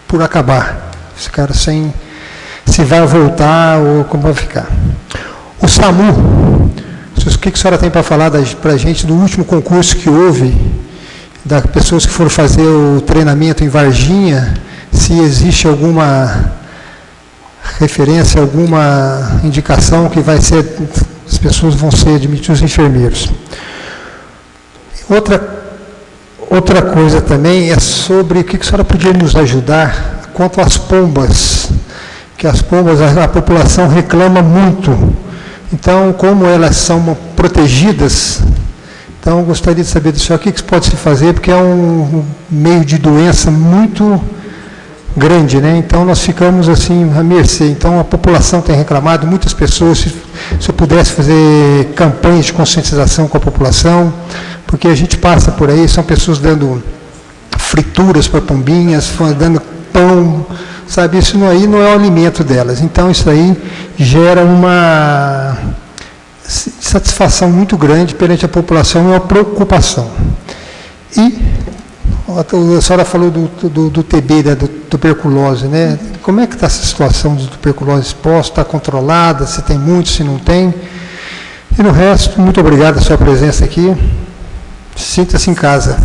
C: por acabar. Ficaram sem se vai voltar ou como vai ficar. O SAMU, o que a senhora tem para falar para a gente do último concurso que houve, das pessoas que foram fazer o treinamento em Varginha, se existe alguma referência, alguma indicação que vai ser, as pessoas vão ser admitidas, os enfermeiros. Outra coisa também é sobre o que a senhora podia nos ajudar quanto às pombas, que as pombas, a população reclama muito. Então, como elas são protegidas, então eu gostaria de saber do senhor o que pode se fazer, porque é um meio de doença muito grande, né? Então nós ficamos assim à mercê. Então a população tem reclamado, muitas pessoas, se eu pudesse fazer campanhas de conscientização com a população, porque a gente passa por aí, são pessoas dando frituras para pombinhas, dando pão, sabe? Isso aí não é o alimento delas. Então isso aí gera uma satisfação muito grande perante a população e uma preocupação. E a senhora falou do TB, da tuberculose, né? Como é que está essa situação de tuberculose exposta? Está controlada? Se tem muito, se não tem? E no resto, muito obrigado a sua presença aqui. Sinta-se em casa.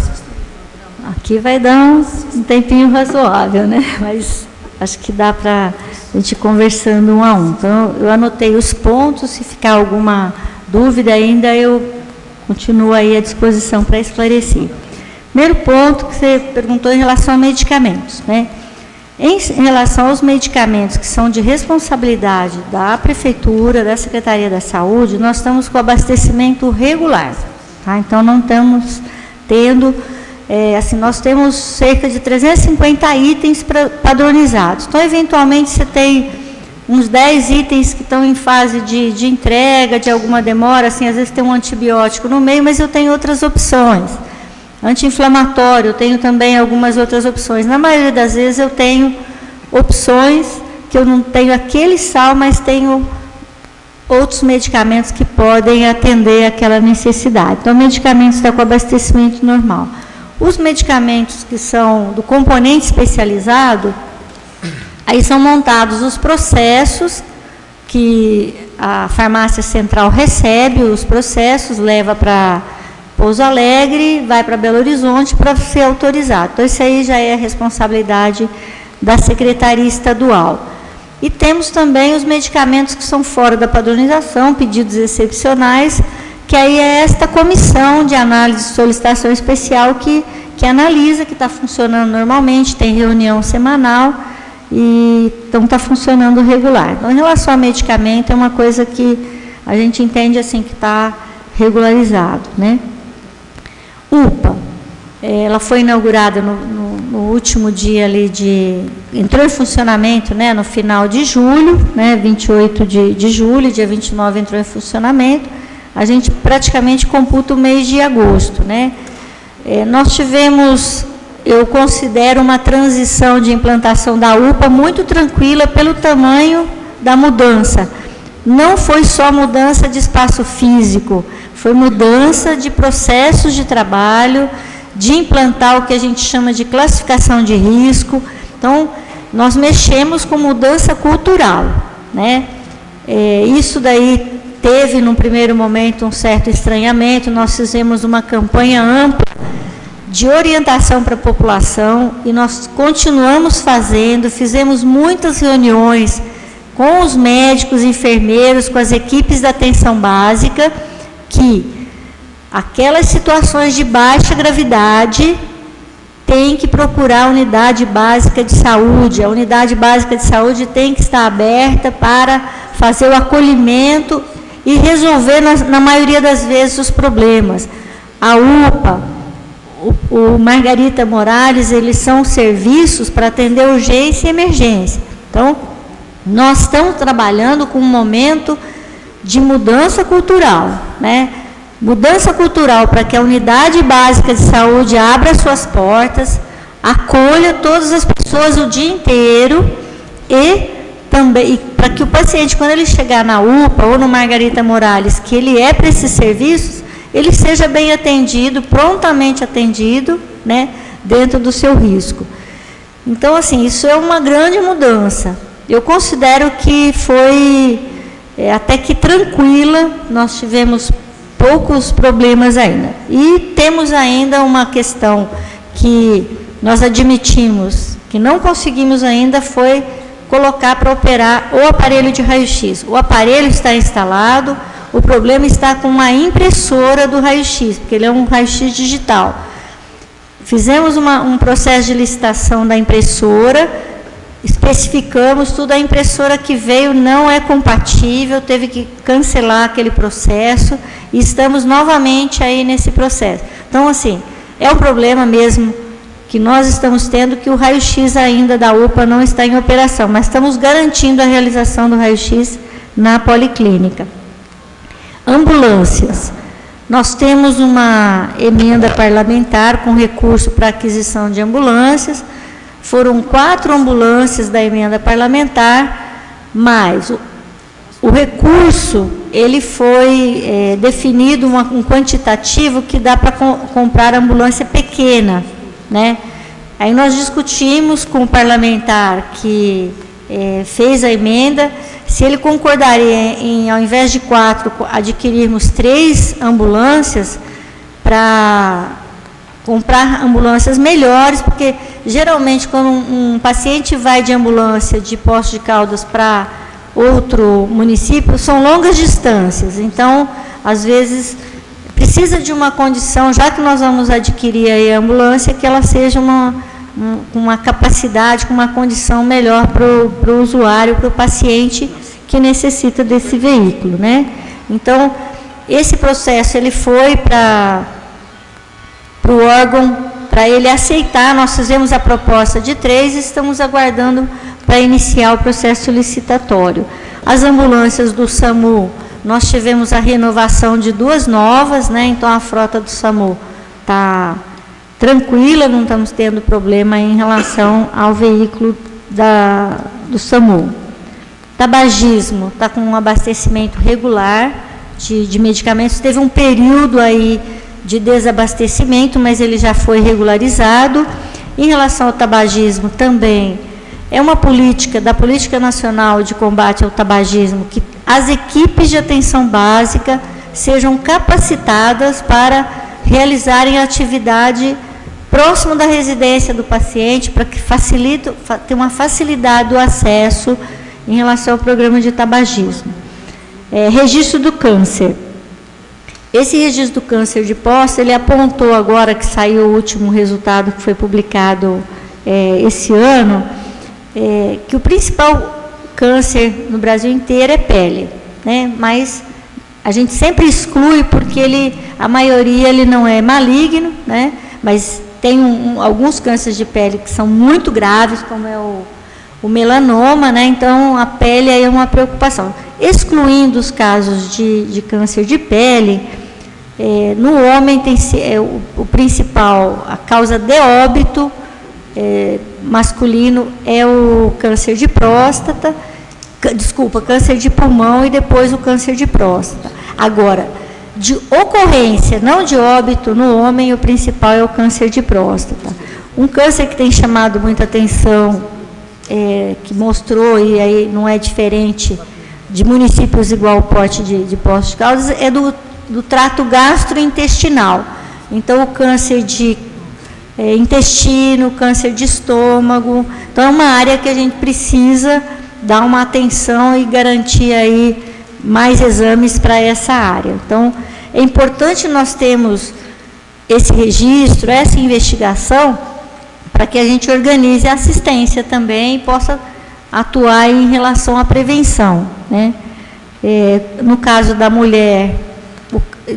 B: Aqui vai dar um tempinho razoável, né? Mas acho que dá para a gente ir conversando um a um. Então, eu anotei os pontos, se ficar alguma dúvida ainda, eu continuo aí à disposição para esclarecer. Primeiro ponto que você perguntou em relação a medicamentos, né? Em relação aos medicamentos que são de responsabilidade da Prefeitura, da Secretaria da Saúde, nós estamos com abastecimento regular, tá? Então, não estamos tendo, assim, nós temos cerca de 350 itens padronizados. Então, eventualmente, você tem uns 10 itens que estão em fase de entrega, de alguma demora, assim, às vezes tem um antibiótico no meio, mas eu tenho outras opções. Anti-inflamatório, eu tenho também algumas outras opções. Na maioria das vezes eu tenho opções que eu não tenho aquele sal, mas tenho outros medicamentos que podem atender aquela necessidade. Então, medicamentos está com abastecimento normal. Os medicamentos que são do componente especializado, aí são montados os processos que a farmácia central recebe, os processos, leva para Pouso Alegre, vai para Belo Horizonte para ser autorizado. Então, isso aí já é a responsabilidade da Secretaria Estadual. E temos também os medicamentos que são fora da padronização, pedidos excepcionais, que aí é esta comissão de análise de solicitação especial que analisa, que está funcionando normalmente, tem reunião semanal, e então está funcionando regular. Então, em relação a medicamento, é uma coisa que a gente entende assim que está regularizado, né? UPA, ela foi inaugurada no último dia ali entrou em funcionamento, né, no final de julho, né, 28 de julho, dia 29 entrou em funcionamento, a gente praticamente computa o mês de agosto, né. Nós tivemos, eu considero uma transição de implantação da UPA muito tranquila pelo tamanho da mudança. Não foi só mudança de espaço físico, foi mudança de processos de trabalho, de implantar o que a gente chama de classificação de risco. Então, nós mexemos com mudança cultural, né? Isso daí teve, num primeiro momento, um certo estranhamento. Nós fizemos uma campanha ampla de orientação para a população e nós continuamos fazendo, fizemos muitas reuniões com os médicos, enfermeiros, com as equipes da atenção básica, que aquelas situações de baixa gravidade tem que procurar a unidade básica de saúde. A unidade básica de saúde tem que estar aberta para fazer o acolhimento e resolver, na maioria das vezes, os problemas. A UPA, o Margarita Morales, eles são serviços para atender urgência e emergência. Então, nós estamos trabalhando com um momento de mudança cultural, né? Mudança cultural para que a unidade básica de saúde abra suas portas, acolha todas as pessoas o dia inteiro e também para que o paciente, quando ele chegar na UPA ou no Margarita Morales, que ele é para esses serviços, ele seja bem atendido, prontamente atendido, né, dentro do seu risco. Então, assim, isso é uma grande mudança. Eu considero que foi até que tranquila, nós tivemos poucos problemas ainda. E temos ainda uma questão que nós admitimos, que não conseguimos ainda, foi colocar para operar o aparelho de raio-x. O aparelho está instalado, o problema está com uma impressora do raio-x, porque ele é um raio-x digital. Fizemos um processo de licitação da impressora, especificamos tudo, a impressora que veio não é compatível, teve que cancelar aquele processo e estamos novamente aí nesse processo. Então, assim, é um problema mesmo que nós estamos tendo, que o raio-x ainda da UPA não está em operação, mas estamos garantindo a realização do raio-x na policlínica. Ambulâncias. Nós temos uma emenda parlamentar com recurso para aquisição de ambulâncias. Foram 4 ambulâncias da emenda parlamentar, mas o recurso, ele foi definido um quantitativo que dá para comprar ambulância pequena, né? Aí nós discutimos com o parlamentar que fez a emenda, se ele concordaria em, ao invés de 4, adquirirmos 3 ambulâncias para comprar ambulâncias melhores, porque geralmente quando um paciente vai de ambulância de Poços de Caldas para outro município, são longas distâncias, então às vezes precisa de uma condição, já que nós vamos adquirir aí a ambulância, que ela seja uma capacidade, com uma condição melhor para o usuário, para o paciente que necessita desse veículo, né? Então, esse processo, ele foi para o órgão, para ele aceitar. Nós fizemos a proposta de 3 e estamos aguardando para iniciar o processo licitatório. As ambulâncias do SAMU, nós tivemos a renovação de 2 novas, né? Então a frota do SAMU está tranquila, não estamos tendo problema em relação ao veículo do SAMU. Tabagismo está com um abastecimento regular de medicamentos. Teve um período aí de desabastecimento, mas ele já foi regularizado. Em relação ao tabagismo também, é uma política da Política Nacional de Combate ao Tabagismo, que as equipes de atenção básica sejam capacitadas para realizarem a atividade próximo da residência do paciente, para que ter uma facilidade do acesso em relação ao programa de tabagismo. Registro do câncer. Esse registro do câncer de Poços, ele apontou agora que saiu o último resultado que foi publicado esse ano, que o principal câncer no Brasil inteiro é pele, né? Mas a gente sempre exclui porque a maioria ele não é maligno, né? Mas tem alguns cânceres de pele que são muito graves, como é o melanoma, né? Então a pele aí é uma preocupação. Excluindo os casos de câncer de pele, no homem tem o principal, a causa de óbito masculino é o câncer de próstata, câncer de pulmão e depois o câncer de próstata. Agora, de ocorrência, não de óbito, no homem o principal é o câncer de próstata. Um câncer que tem chamado muita atenção, que mostrou, e aí não é diferente de municípios igual ao porte de Poços de Caldas, é do trato gastrointestinal. Então, o câncer de intestino, câncer de estômago. Então, é uma área que a gente precisa dar uma atenção e garantir aí mais exames para essa área. Então, é importante nós termos esse registro, essa investigação, para que a gente organize a assistência também e possa atuar em relação à prevenção, né? No caso da mulher,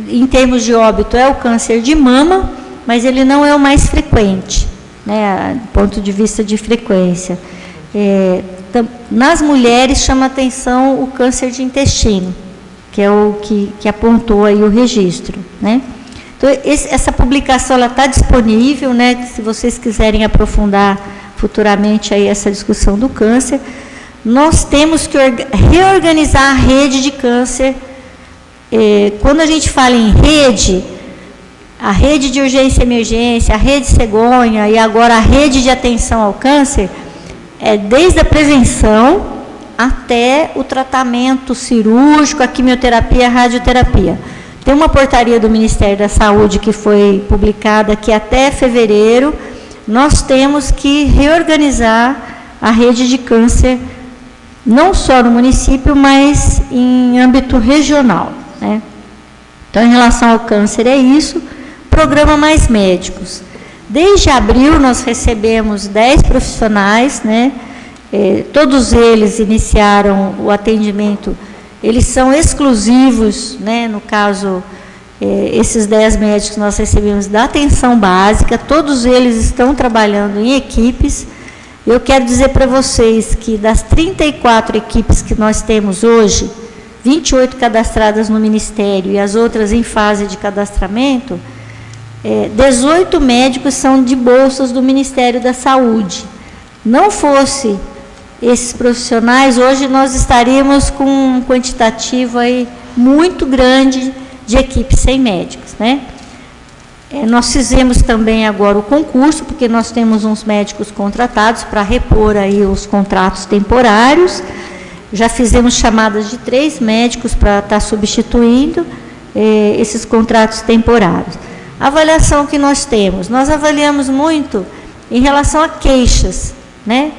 B: em termos de óbito, é o câncer de mama, mas ele não é o mais frequente, né, do ponto de vista de frequência. Nas mulheres chama atenção o câncer de intestino, que é o que apontou aí o registro, né? Então, essa publicação ela está disponível, né? Se vocês quiserem aprofundar futuramente aí essa discussão do câncer, nós temos que reorganizar a rede de câncer. Quando a gente fala em rede, a rede de urgência e emergência, a rede cegonha e agora a rede de atenção ao câncer, desde a prevenção até o tratamento cirúrgico, a quimioterapia, a radioterapia. Tem uma portaria do Ministério da Saúde que foi publicada que até fevereiro nós temos que reorganizar a rede de câncer, não só no município, mas em âmbito regional, né? Então, em relação ao câncer é isso. Programa Mais Médicos. Desde abril nós recebemos 10 profissionais, né? Todos eles iniciaram o atendimento, eles são exclusivos, né? No caso, esses 10 médicos nós recebemos da atenção básica, todos eles estão trabalhando em equipes. Eu quero dizer para vocês que das 34 equipes que nós temos hoje, 28 cadastradas no Ministério e as outras em fase de cadastramento, 18 médicos são de bolsas do Ministério da Saúde. Não fosse esses profissionais, hoje nós estaríamos com um quantitativo aí muito grande de equipes sem médicos, né? Nós fizemos também agora o concurso, porque nós temos uns médicos contratados para repor aí os contratos temporários. Já fizemos chamadas de 3 médicos para estar substituindo esses contratos temporários. A avaliação que nós temos, nós avaliamos muito em relação a queixas, né?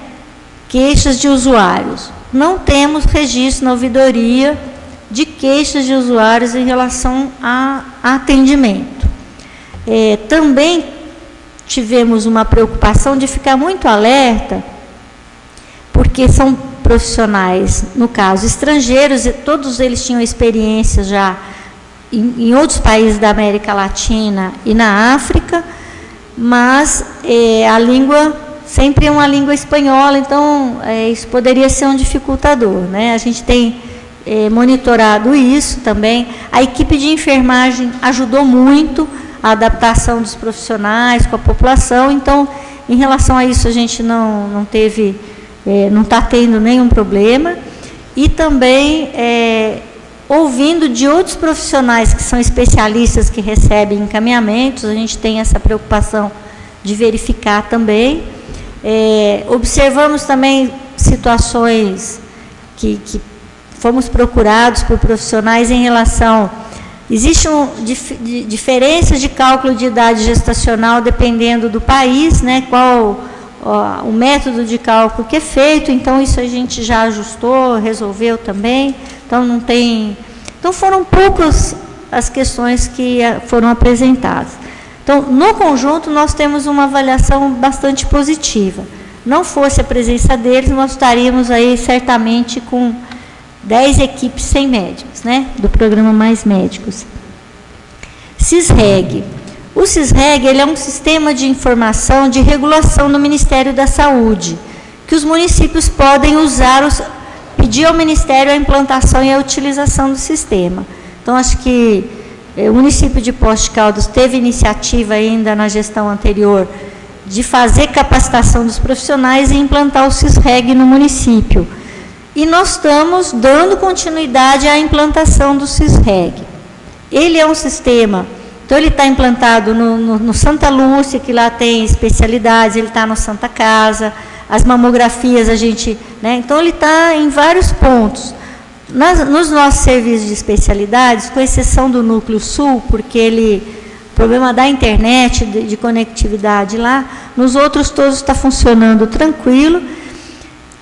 B: Queixas de usuários. Não temos registro na ouvidoria de queixas de usuários em relação a atendimento. Também tivemos uma preocupação de ficar muito alerta, porque são profissionais, no caso, estrangeiros, e todos eles tinham experiência já em outros países da América Latina e na África, mas a língua sempre é uma língua espanhola, então isso poderia ser um dificultador, né? A gente tem monitorado isso também. A equipe de enfermagem ajudou muito a adaptação dos profissionais com a população, então, em relação a isso, a gente não teve, não está tendo nenhum problema. E também, ouvindo de outros profissionais que são especialistas que recebem encaminhamentos, a gente tem essa preocupação de verificar também. Observamos também situações que fomos procurados por profissionais em relação... Existem diferenças de cálculo de idade gestacional dependendo do país, né, qual o método de cálculo que é feito, então isso a gente já ajustou, resolveu também, então não tem... Então foram poucas as questões que foram apresentadas. Então, no conjunto, nós temos uma avaliação bastante positiva. Não fosse a presença deles, nós estaríamos aí certamente com 10 equipes sem médicos, né, do programa Mais Médicos. CISREG. O CISREG, ele é um sistema de informação de regulação do Ministério da Saúde, que os municípios podem usar, pedir ao Ministério a implantação e a utilização do sistema. Então, acho que o município de Poços de Caldas teve iniciativa ainda na gestão anterior de fazer capacitação dos profissionais e implantar o CISREG no município. E nós estamos dando continuidade à implantação do CISREG. Ele é um sistema, então ele está implantado no Santa Lúcia, que lá tem especialidades, ele está no Santa Casa, as mamografias a gente... né, então ele está em vários pontos. Nos nossos serviços de especialidades, com exceção do Núcleo Sul, porque o problema da internet, de conectividade lá, nos outros todos está funcionando tranquilo.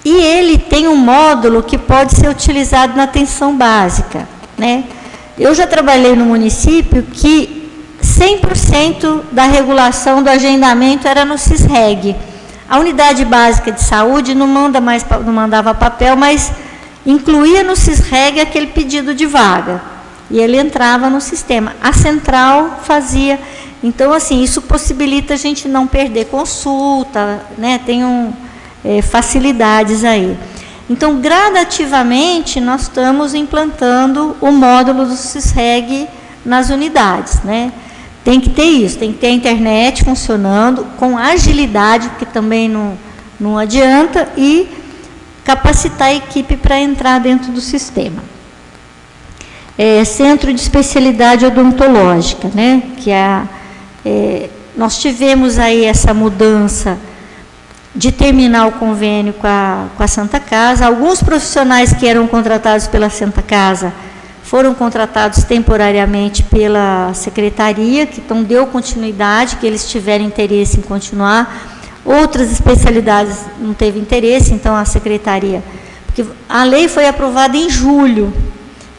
B: E ele tem um módulo que pode ser utilizado na atenção básica, né? Eu já trabalhei no município que 100% da regulação do agendamento era no CISREG. A unidade básica de saúde não mandava papel, mas incluía no CISREG aquele pedido de vaga. E ele entrava no sistema. A central fazia. Então, assim, isso possibilita a gente não perder consulta, né? Tem facilidades aí. Então, gradativamente, nós estamos implantando o módulo do CISREG nas unidades, né? Tem que ter isso, tem que ter a internet funcionando com agilidade, porque também não adianta, e capacitar a equipe para entrar dentro do sistema. Centro de Especialidade Odontológica, né? Que nós tivemos aí essa mudança de terminar o convênio com a Santa Casa. Alguns profissionais que eram contratados pela Santa Casa foram contratados temporariamente pela secretaria, que então deu continuidade, que eles tiveram interesse em continuar. Outras especialidades não teve interesse, então a secretaria... Porque a lei foi aprovada em julho,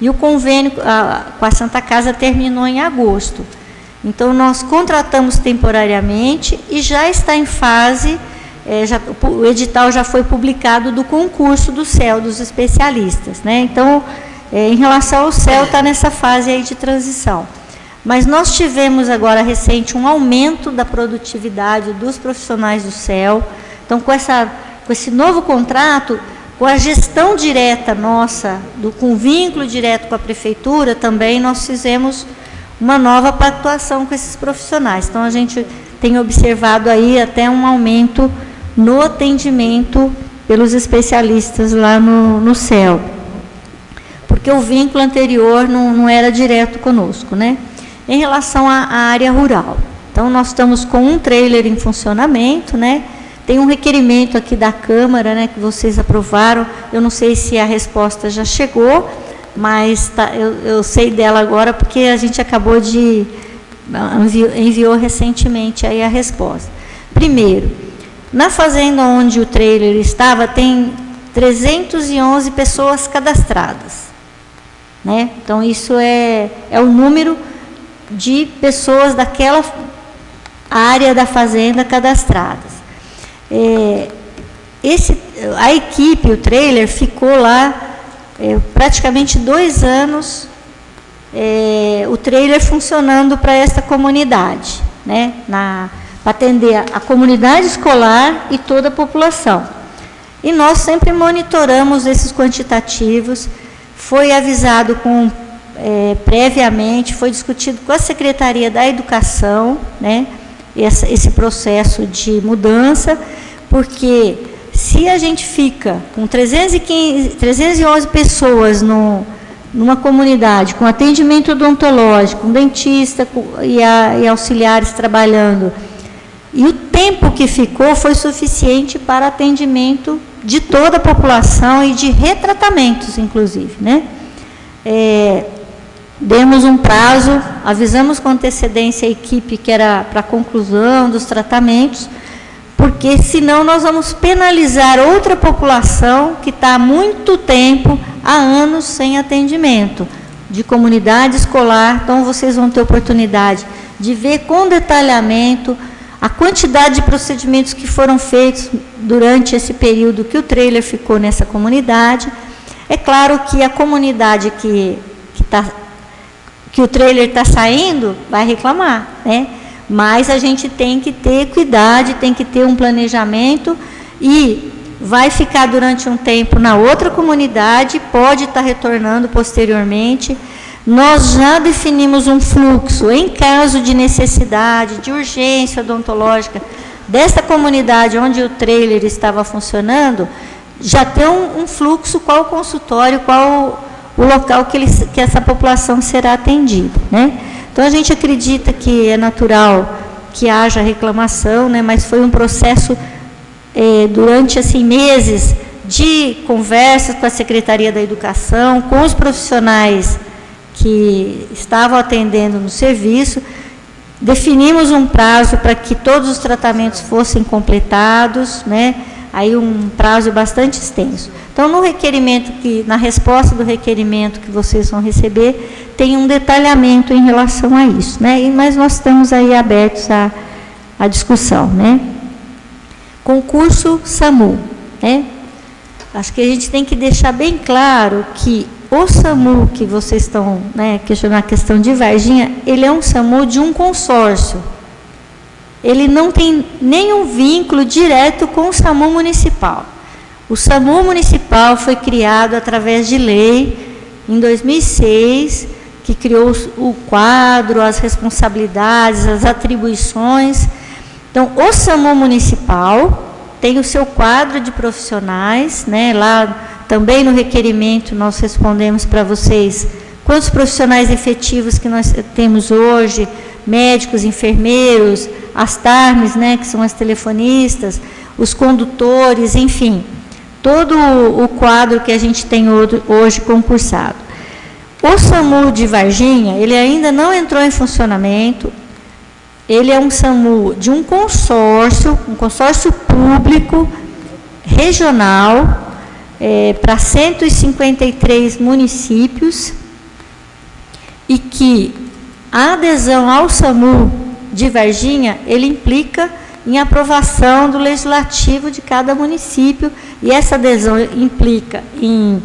B: e o convênio com a Santa Casa terminou em agosto. Então, nós contratamos temporariamente e já está em fase... o edital já foi publicado do concurso do CEL, dos especialistas, né? Então, em relação ao CEL, está nessa fase aí de transição. mas nós tivemos agora recente um aumento da produtividade dos profissionais do CEL. Então, com esse novo contrato, com a gestão direta nossa, com vínculo direto com a prefeitura, também nós fizemos uma nova pactuação com esses profissionais. Então, a gente tem observado aí até um aumento no atendimento pelos especialistas lá no CEL, porque o vínculo anterior não era direto conosco, né? Em relação à área rural, então nós estamos com um trailer em funcionamento, né? Tem um requerimento aqui da Câmara, né, que vocês aprovaram. Eu não sei se a resposta já chegou, mas eu sei dela agora porque a gente acabou de enviou recentemente aí a resposta. Primeiro, na fazenda onde o trailer estava, tem 311 pessoas cadastradas, né? Então, isso é o número de pessoas daquela área da fazenda cadastradas. A equipe, o trailer, ficou lá praticamente 2 anos, o trailer funcionando para essa comunidade, né? Para atender a comunidade escolar e toda a população. E nós sempre monitoramos esses quantitativos, foi avisado previamente, foi discutido com a Secretaria da Educação, né, esse processo de mudança, porque se a gente fica com 311 pessoas numa comunidade, com atendimento odontológico, com dentista e auxiliares trabalhando, e o tempo que ficou foi suficiente para atendimento de toda a população e de retratamentos, inclusive, né? Demos um prazo, avisamos com antecedência a equipe que era para a conclusão dos tratamentos, porque senão nós vamos penalizar outra população que está há muito tempo, há anos, sem atendimento, de comunidade escolar. Então, vocês vão ter oportunidade de ver com detalhamento a quantidade de procedimentos que foram feitos durante esse período que o trailer ficou nessa comunidade. É claro que a comunidade que o trailer está saindo vai reclamar, né? Mas a gente tem que ter cuidado, tem que ter um planejamento e vai ficar durante um tempo na outra comunidade, pode estar retornando posteriormente. Nós já definimos um fluxo, em caso de necessidade, de urgência odontológica, dessa comunidade onde o trailer estava funcionando, já tem um fluxo, qual o consultório, qual o local que essa população será atendida, né? Então, a gente acredita que é natural que haja reclamação, né? Mas foi um processo, durante assim, meses, de conversas com a Secretaria da Educação, com os profissionais que estavam atendendo no serviço, definimos um prazo para que todos os tratamentos fossem completados, né? Aí um prazo bastante extenso. Então, no requerimento, na resposta do requerimento que vocês vão receber, tem um detalhamento em relação a isso, né? Mas nós estamos aí abertos à discussão, né? Concurso SAMU, né? Acho que a gente tem que deixar bem claro que o SAMU que vocês estão, né, questionando a questão de Varginha, ele é um SAMU de um consórcio. Ele não tem nenhum vínculo direto com o SAMU municipal. O SAMU municipal foi criado através de lei em 2006, que criou o quadro, as responsabilidades, as atribuições. Então, o SAMU municipal tem o seu quadro de profissionais, né? Lá também no requerimento nós respondemos para vocês quantos profissionais efetivos que nós temos hoje, médicos, enfermeiros, as TARMs, né, que são as telefonistas, os condutores, enfim, todo o quadro que a gente tem hoje concursado. O SAMU de Varginha, ele ainda não entrou em funcionamento, ele é um SAMU de um consórcio público, regional, para 153 municípios, e que a adesão ao SAMU de Varginha, ele implica em aprovação do legislativo de cada município, e essa adesão implica em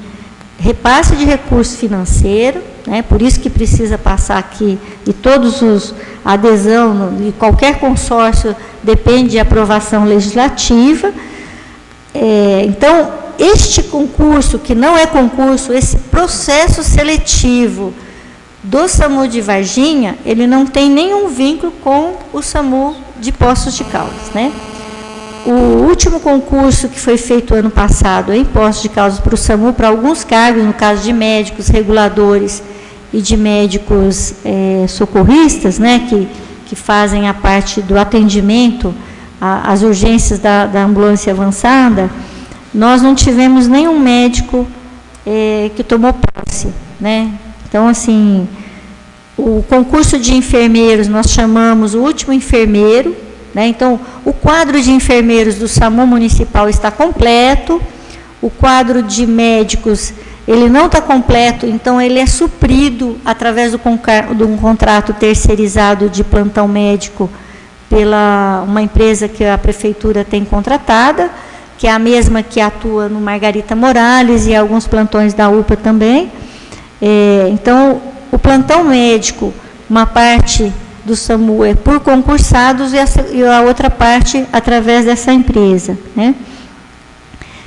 B: repasse de recurso financeiro, né, por isso que precisa passar aqui, e a adesão de qualquer consórcio depende de aprovação legislativa. Então, este concurso, que não é concurso, esse processo seletivo do SAMU de Varginha, ele não tem nenhum vínculo com o SAMU de Poços de Caldas, né? O último concurso que foi feito ano passado em Poços de Caldas para o SAMU, para alguns cargos, no caso de médicos, reguladores e de médicos socorristas, né, que fazem a parte do atendimento às urgências da ambulância avançada, nós não tivemos nenhum médico que tomou posse, né? Então, assim, o concurso de enfermeiros, nós chamamos o último enfermeiro, né? Então, o quadro de enfermeiros do SAMU municipal está completo, o quadro de médicos, ele não está completo, então ele é suprido através de um contrato terceirizado de plantão médico pela uma empresa que a prefeitura tem contratada, que é a mesma que atua no Margarita Morales e alguns plantões da UPA também. Então, o plantão médico, uma parte do SAMU é por concursados e a outra parte através dessa empresa, né?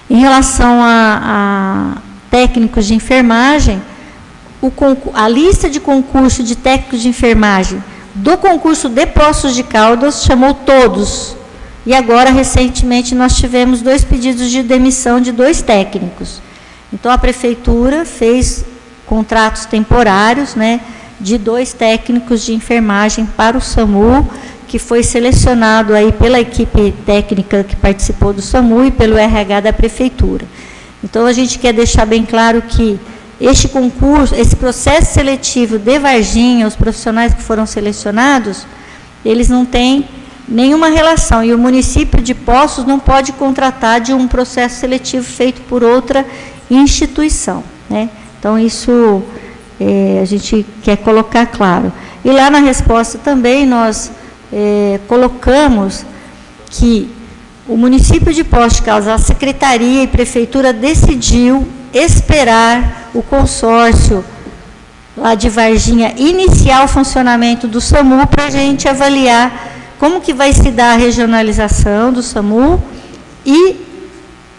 B: Em relação a técnicos de enfermagem, a lista de concurso de técnicos de enfermagem do concurso de Poços de Caldas chamou todos. E agora, recentemente, nós tivemos 2 pedidos de demissão de 2 técnicos. Então, a prefeitura fez contratos temporários, né, de 2 técnicos de enfermagem para o SAMU, que foi selecionado aí pela equipe técnica que participou do SAMU e pelo RH da prefeitura. Então, a gente quer deixar bem claro que este concurso, esse processo seletivo de Varginha, os profissionais que foram selecionados, eles não têm nenhuma relação, e o município de Poços não pode contratar de um processo seletivo feito por outra instituição, né? Então, isso a gente quer colocar claro. E lá na resposta também nós colocamos que o município de Poços de Caldas, a secretaria e prefeitura decidiu esperar o consórcio lá de Varginha iniciar o funcionamento do SAMU para a gente avaliar como que vai se dar a regionalização do SAMU e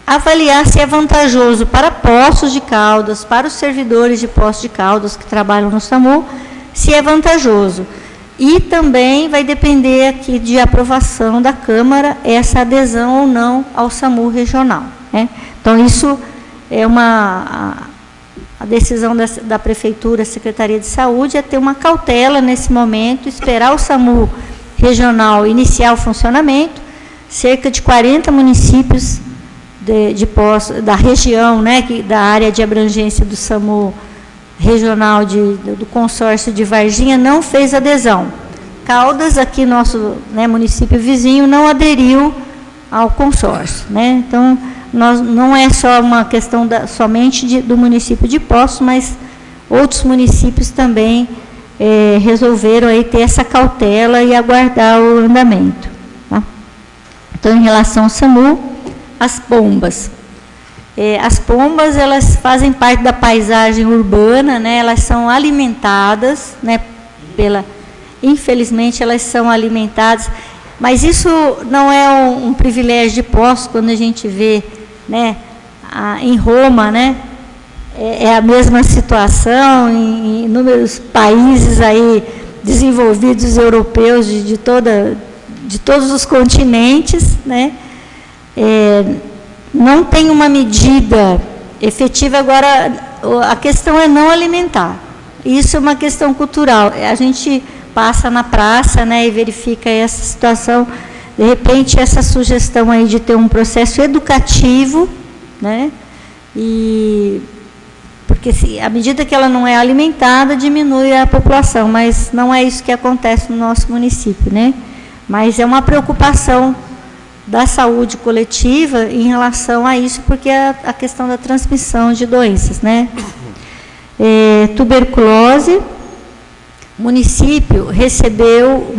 B: avaliar se é vantajoso para Poços de Caldas, para os servidores de Poços de Caldas que trabalham no SAMU, se é vantajoso. E também vai depender aqui de aprovação da Câmara essa adesão ou não ao SAMU regional, né? Então, isso é a decisão da Prefeitura, Secretaria de Saúde, é ter uma cautela nesse momento, esperar o SAMU regional iniciar o funcionamento. Cerca de 40 municípios da região, né, da área de abrangência do SAMU regional do consórcio de Varginha não fez adesão. Caldas, aqui nosso, né, município vizinho, não aderiu ao consórcio, né? Então, não é só uma questão somente do município de Poços, mas outros municípios também resolveram aí ter essa cautela e aguardar o andamento, tá? Então, em relação ao SAMU, as pombas. As pombas, elas fazem parte da paisagem urbana, né? Elas são alimentadas, né? Infelizmente, elas são alimentadas, mas isso não é um privilégio de Poços, quando a gente vê, né, em Roma, né? É a mesma situação em inúmeros países aí desenvolvidos europeus de todos os continentes, né? Não tem uma medida efetiva. Agora, a questão é não alimentar. Isso é uma questão cultural. A gente passa na praça, né, e verifica essa situação. De repente, essa sugestão aí de ter um processo educativo, né, porque à medida que ela não é alimentada, diminui a população, mas não é isso que acontece no nosso município, né? Mas é uma preocupação da saúde coletiva em relação a isso, porque é a questão da transmissão de doenças, né? Tuberculose, o município recebeu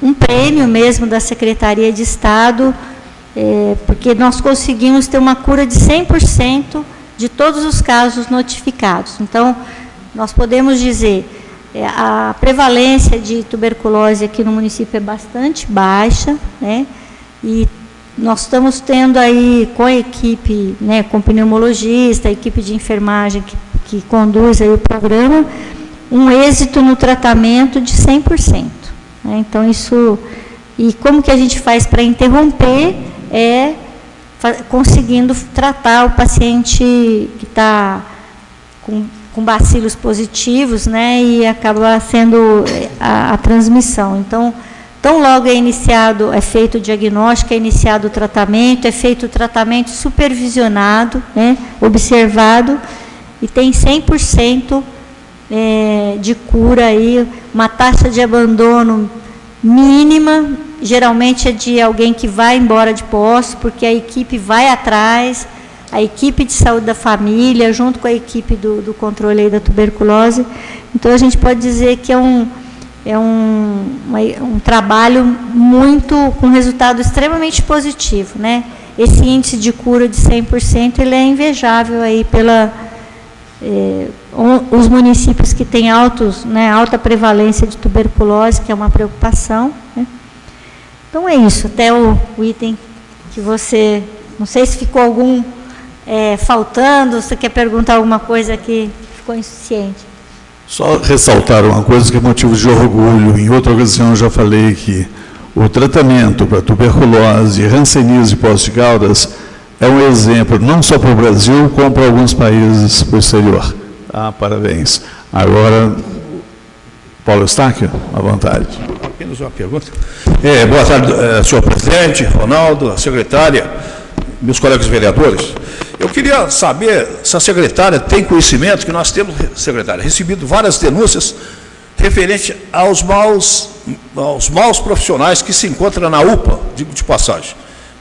B: um prêmio mesmo da Secretaria de Estado, porque nós conseguimos ter uma cura de 100% de de todos os casos notificados. Então, nós podemos dizer, a prevalência de tuberculose aqui no município é bastante baixa, né? E nós estamos tendo aí com a equipe, né, com pneumologista, a equipe de enfermagem que conduz aí o programa, um êxito no tratamento de 100%. Né? Então, isso... E como que a gente faz para interromper? Conseguindo tratar o paciente que está com bacilos positivos, né, e acaba sendo a transmissão. Então, tão logo é feito o diagnóstico, é iniciado o tratamento, é feito o tratamento supervisionado, né, observado, e tem 100% de cura aí, uma taxa de abandono mínima, geralmente é de alguém que vai embora de posse, porque a equipe vai atrás, a equipe de saúde da família, junto com a equipe do controle aí da tuberculose. Então, a gente pode dizer que é um trabalho com resultado extremamente positivo, né? Esse índice de cura de 100%, ele é invejável aí os municípios que têm alta prevalência de tuberculose, que é uma preocupação, né? Então, é isso. Até o item que você... Não sei se ficou algum faltando, você quer perguntar alguma coisa que ficou insuficiente.
A: Só ressaltar uma coisa que é motivo de orgulho. Em outra ocasião eu já falei que o tratamento para tuberculose, hanseníase e Poços de Caldas é um exemplo não só para o Brasil, como para alguns países do exterior. Parabéns. Agora, Paulo Eustáquio, à vontade.
D: Apenas uma pergunta. Boa tarde, senhor presidente, Ronaldo, a secretária, meus colegas vereadores. Eu queria saber se a secretária tem conhecimento que nós temos, secretária, recebido várias denúncias referente aos maus profissionais que se encontram na UPA, digo de passagem.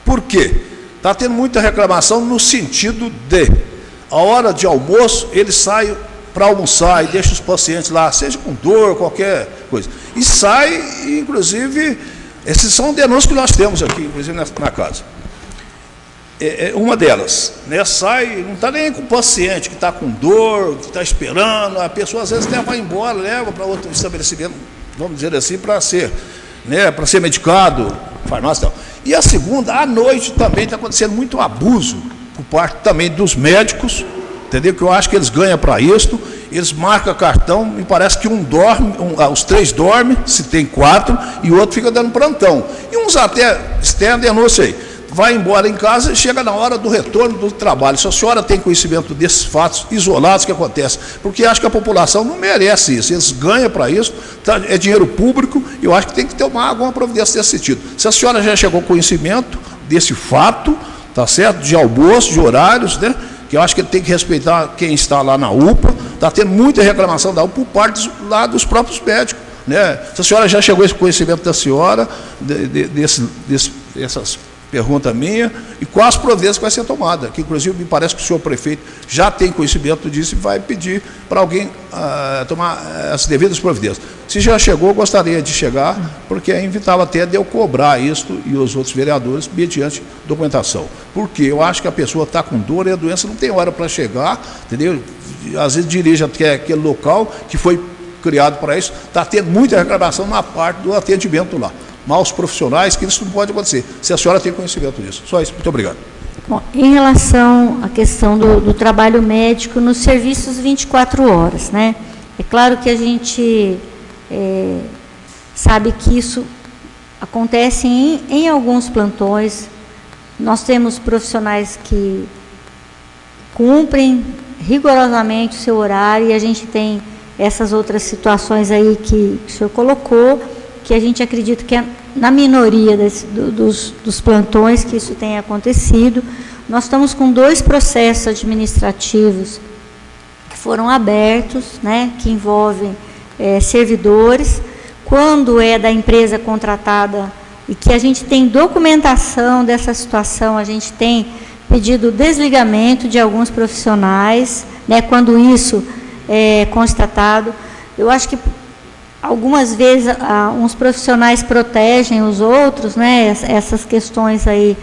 D: Por quê? Está tendo muita reclamação no sentido de, a hora de almoço, eles saem para almoçar e deixam os pacientes lá, seja com dor, qualquer coisa. E sai, inclusive, essas são denúncias que nós temos aqui, inclusive na casa. Uma delas, né, sai, não está nem com o paciente que está com dor, que está esperando, a pessoa às vezes vai embora, leva para outro estabelecimento, vamos dizer assim, para ser medicado, farmácia e tal. E a segunda, à noite também está acontecendo muito abuso por parte também dos médicos, entendeu? Que eu acho que eles ganham para isso, eles marcam cartão, me parece que os 3 dormem, se tem 4, e o outro fica dando plantão. E uns até estendem a denúncia aí. Vai embora em casa e chega na hora do retorno do trabalho. Se a senhora tem conhecimento desses fatos isolados que acontecem, porque acho que a população não merece isso, eles ganham para isso, é dinheiro público, e eu acho que tem que tomar alguma providência nesse sentido. Se a senhora já chegou ao conhecimento desse fato, tá certo, de almoço, de horários, né, que eu acho que ele tem que respeitar quem está lá na UPA, está tendo muita reclamação da UPA por parte lá dos próprios médicos, né? Se a senhora já chegou a esse conhecimento da senhora, dessas pergunta minha, e quais providências vai ser tomada, que inclusive me parece que o senhor prefeito já tem conhecimento disso e vai pedir para alguém tomar as devidas providências. Se já chegou, gostaria de chegar, porque é inevitável até de eu cobrar isso e os outros vereadores mediante documentação. Porque eu acho que a pessoa está com dor e a doença não tem hora para chegar, entendeu? Às vezes dirige até aquele local que foi criado para isso, está tendo muita reclamação na parte do atendimento lá. Maus profissionais, que isso não pode acontecer, se a senhora tem conhecimento disso. Só isso, muito obrigado.
B: Bom, em relação à questão do trabalho médico nos serviços 24 horas, né? É claro que a gente sabe que isso acontece em alguns plantões. Nós temos profissionais que cumprem rigorosamente o seu horário, e a gente tem essas outras situações aí que o senhor colocou, que a gente acredita que é na minoria dos plantões que isso tem acontecido. Nós estamos com 2 processos administrativos que foram abertos, né, que envolvem servidores. Quando é da empresa contratada e que a gente tem documentação dessa situação, a gente tem pedido desligamento de alguns profissionais, né, quando isso é constatado. Eu acho que algumas vezes uns profissionais protegem os outros, né, essas questões aí,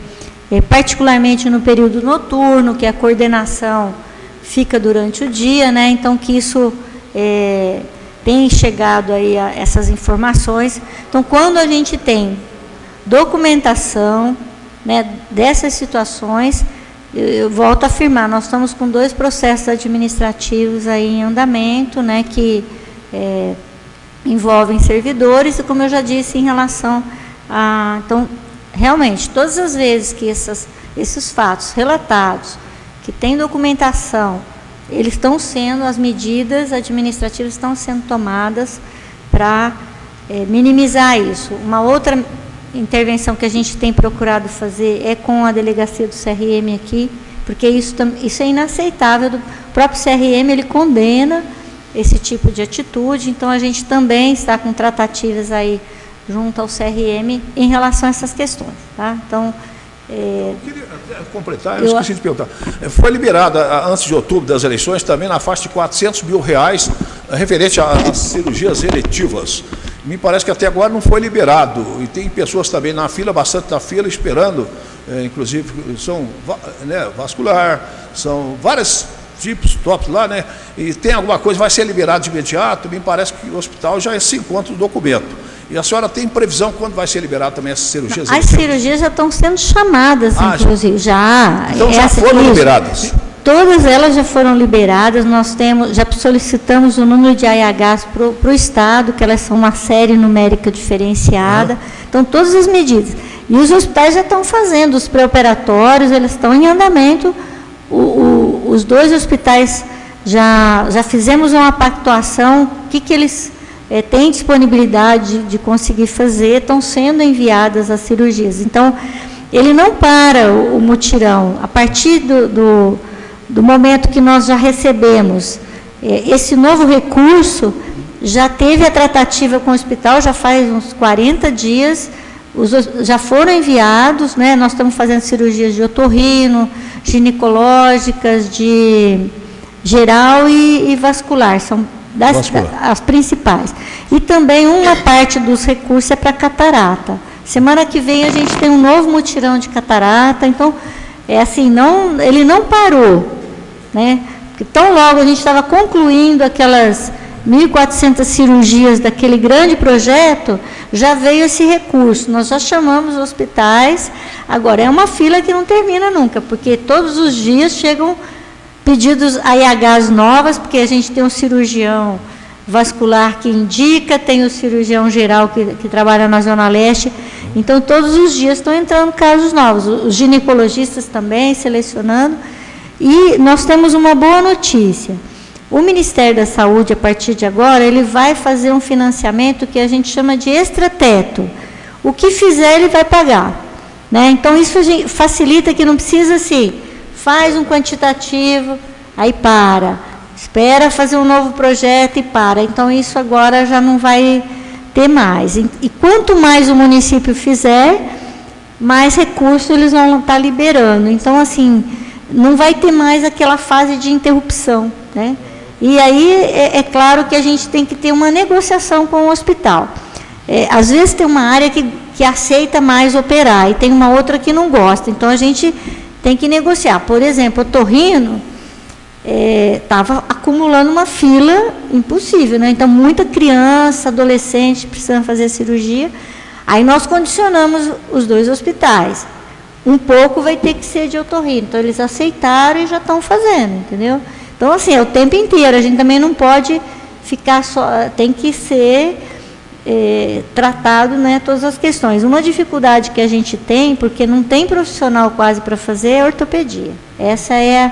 B: particularmente no período noturno, que a coordenação fica durante o dia, né? Então, que isso tem chegado aí a essas informações. Então, quando a gente tem documentação, né, dessas situações, eu volto a afirmar, nós estamos com 2 processos administrativos aí em andamento, né, que envolvem servidores, e como eu já disse, em relação a... Então, realmente, todas as vezes que esses fatos relatados, que tem documentação, eles estão sendo, as medidas administrativas estão sendo tomadas para minimizar isso. Uma outra intervenção que a gente tem procurado fazer é com a delegacia do CRM aqui, porque isso é inaceitável. O próprio CRM, ele condena esse tipo de atitude, então a gente também está com tratativas aí junto ao CRM em relação a essas questões, tá? Então,
D: eu queria completar, eu esqueci de perguntar. Foi liberada, antes de outubro das eleições, também na faixa de R$400 mil referente às cirurgias eletivas. Me parece que até agora não foi liberado. E tem pessoas também na fila, bastante na fila, esperando, inclusive, são vascular, são vários tipos, tops lá, né? E tem alguma coisa, vai ser liberado de imediato. Me parece que o hospital já se encontra o documento. E a senhora tem previsão quando vai ser liberado também essas cirurgias?
B: As cirurgias já estão sendo chamadas, inclusive. Já.
D: Então já foram liberadas?
B: Todas elas já foram liberadas. Nós já solicitamos o número de AIHs para o Estado, que elas são uma série numérica diferenciada. Então, todas as medidas. E os hospitais já estão fazendo, os pré-operatórios, eles estão em andamento. Os 2 hospitais já fizemos uma pactuação, o que eles... tem disponibilidade de conseguir fazer, estão sendo enviadas as cirurgias. Então, ele não para o mutirão. A partir do momento que nós já recebemos esse novo recurso, já teve a tratativa com o hospital, já faz uns 40 dias, já foram enviados, né? Nós estamos fazendo cirurgias de otorrino, ginecológicas, de geral e vascular, são as principais. E também uma parte dos recursos é para catarata. Semana que vem a gente tem um novo mutirão de catarata, então, assim, ele não parou, né? Porque tão logo a gente estava concluindo aquelas 1.400 cirurgias daquele grande projeto, já veio esse recurso. Nós já chamamos os hospitais, agora é uma fila que não termina nunca, porque todos os dias chegam pedidos AIHs novas, porque a gente tem um cirurgião vascular que indica, tem o cirurgião geral que trabalha na Zona Leste, então todos os dias estão entrando casos novos, os ginecologistas também selecionando, e nós temos uma boa notícia. O Ministério da Saúde, a partir de agora, ele vai fazer um financiamento que a gente chama de extrateto. O que fizer, ele vai pagar, né? Então, isso facilita que não precisa, assim, faz um quantitativo, aí para, espera fazer um novo projeto e para. Então, isso agora já não vai ter mais. E quanto mais o município fizer, mais recursos eles vão estar liberando. Então, assim, não vai ter mais aquela fase de interrupção, né? E aí, é claro que a gente tem que ter uma negociação com o hospital. Às vezes tem uma área que aceita mais operar e tem uma outra que não gosta. Então, a gente tem que negociar. Por exemplo, o otorrino estava acumulando uma fila impossível, né? Então, muita criança, adolescente precisando fazer cirurgia. Aí nós condicionamos os 2 hospitais. Um pouco vai ter que ser de otorrino. Então, eles aceitaram e já estão fazendo, entendeu? Então, assim, é o tempo inteiro. A gente também não pode ficar só... Tem que ser tratado, né, todas as questões. Uma dificuldade que a gente tem, porque não tem profissional quase para fazer, é a ortopedia. Essa é,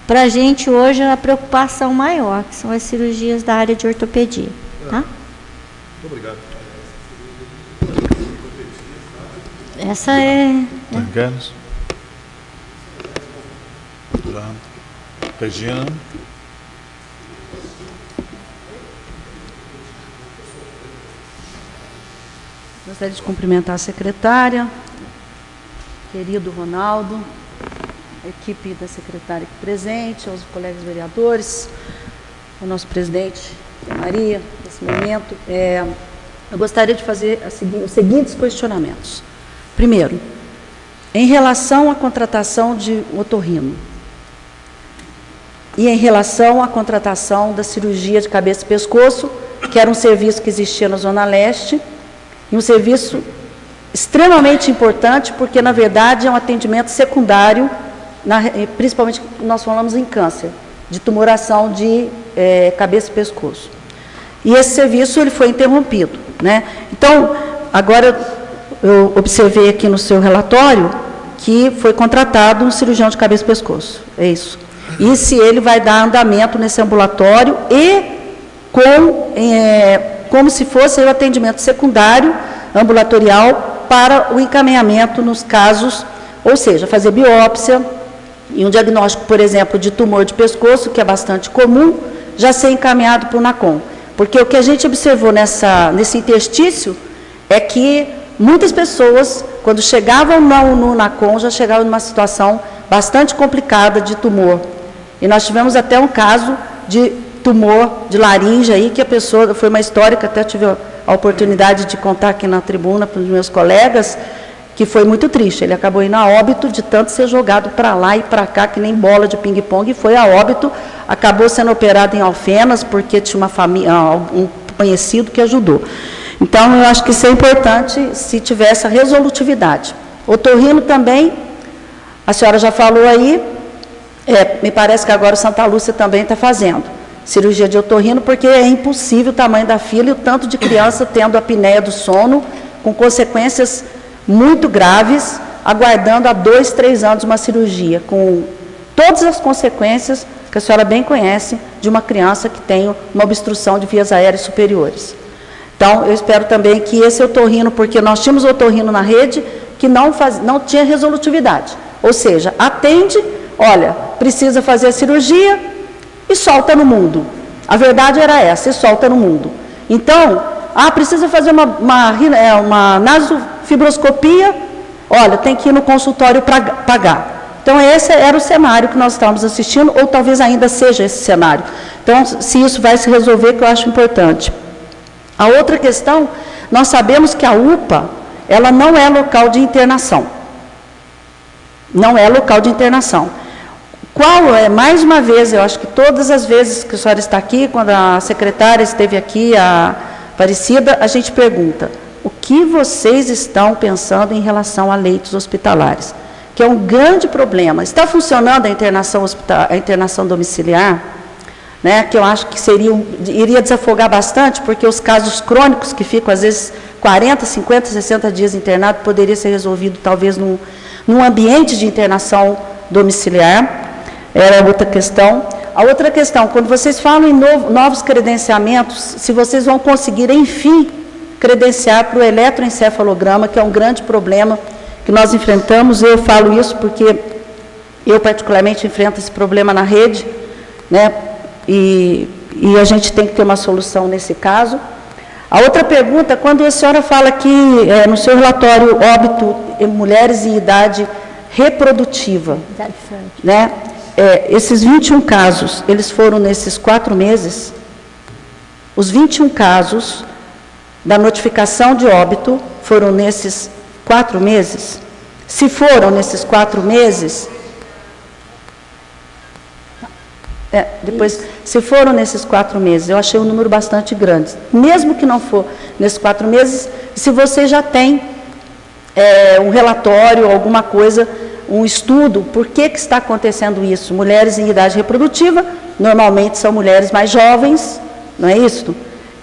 B: para a gente, hoje, a preocupação maior, que são as cirurgias da área de ortopedia. Tá?
D: Muito obrigado.
B: Essa é...
A: Regina.
E: Gostaria de cumprimentar a secretária, querido Ronaldo, a equipe da secretária aqui presente, aos colegas vereadores, ao nosso presidente Maria, nesse momento. Eu gostaria de fazer os seguintes questionamentos. Primeiro, em relação à contratação de otorrino, e em relação à contratação da cirurgia de cabeça e pescoço, que era um serviço que existia na Zona Leste, e um serviço extremamente importante, porque, na verdade, é um atendimento secundário, principalmente, nós falamos em câncer, de tumoração de cabeça e pescoço. E esse serviço ele foi interrompido, né? Então, agora, eu observei aqui no seu relatório que foi contratado um cirurgião de cabeça e pescoço, é isso. E se ele vai dar andamento nesse ambulatório e como se fosse o atendimento secundário ambulatorial para o encaminhamento nos casos, ou seja, fazer biópsia e um diagnóstico, por exemplo, de tumor de pescoço, que é bastante comum, já ser encaminhado para o NACOM. Porque o que a gente observou nesse interstício é que muitas pessoas, quando chegavam no NACOM, já chegavam numa situação bastante complicada de tumor. E nós tivemos até um caso de tumor de laringe aí, que a pessoa, foi uma história que até tive a oportunidade de contar aqui na tribuna para os meus colegas, que foi muito triste. Ele acabou indo a óbito de tanto ser jogado para lá e para cá, que nem bola de ping-pong, e foi a óbito, acabou sendo operado em Alfenas, porque tinha uma família, um conhecido que ajudou. Então, eu acho que isso é importante, se tiver essa resolutividade. Otorrino também, a senhora já falou aí, me parece que agora o Santa Lúcia também está fazendo cirurgia de otorrino, porque é impossível o tamanho da fila e o tanto de criança tendo apneia do sono, com consequências muito graves, aguardando há 2, 3 anos uma cirurgia, com todas as consequências que a senhora bem conhece de uma criança que tem uma obstrução de vias aéreas superiores. Então, eu espero também que esse otorrino, porque nós tínhamos otorrino na rede que não tinha resolutividade, ou seja, atende, olha, precisa fazer a cirurgia e solta no mundo. A verdade era essa, e solta no mundo. Então, precisa fazer uma nasofibroscopia, olha, tem que ir no consultório para pagar. Então, esse era o cenário que nós estávamos assistindo, ou talvez ainda seja esse cenário. Então, se isso vai se resolver, que eu acho importante. A outra questão, nós sabemos que a UPA, ela não é local de internação. Não é local de internação. Mais uma vez, eu acho que todas as vezes que a senhora está aqui, quando a secretária esteve aqui, a Aparecida, a gente pergunta, o que vocês estão pensando em relação a leitos hospitalares? Que é um grande problema. Está funcionando a internação domiciliar, né, que eu acho que iria desafogar bastante, porque os casos crônicos que ficam, às vezes, 40, 50, 60 dias internado, poderia ser resolvido, talvez, num ambiente de internação domiciliar. Era outra questão. A outra questão, quando vocês falam em novos credenciamentos, se vocês vão conseguir, enfim, credenciar para o eletroencefalograma, que é um grande problema que nós enfrentamos. Eu falo isso porque eu, particularmente, enfrento esse problema na rede, né? E a gente tem que ter uma solução nesse caso. A outra pergunta, quando a senhora fala que, no seu relatório, óbito em mulheres em idade reprodutiva, né? Esses 21 casos, eles foram nesses 4 meses? Os 21 casos da notificação de óbito foram nesses 4 meses? Se foram nesses 4 meses, se foram nesses 4 meses, eu achei um número bastante grande. Mesmo que não for nesses 4 meses, se você já tem um relatório, alguma coisa, um estudo, por que está acontecendo isso? Mulheres em idade reprodutiva, normalmente são mulheres mais jovens, não é isso?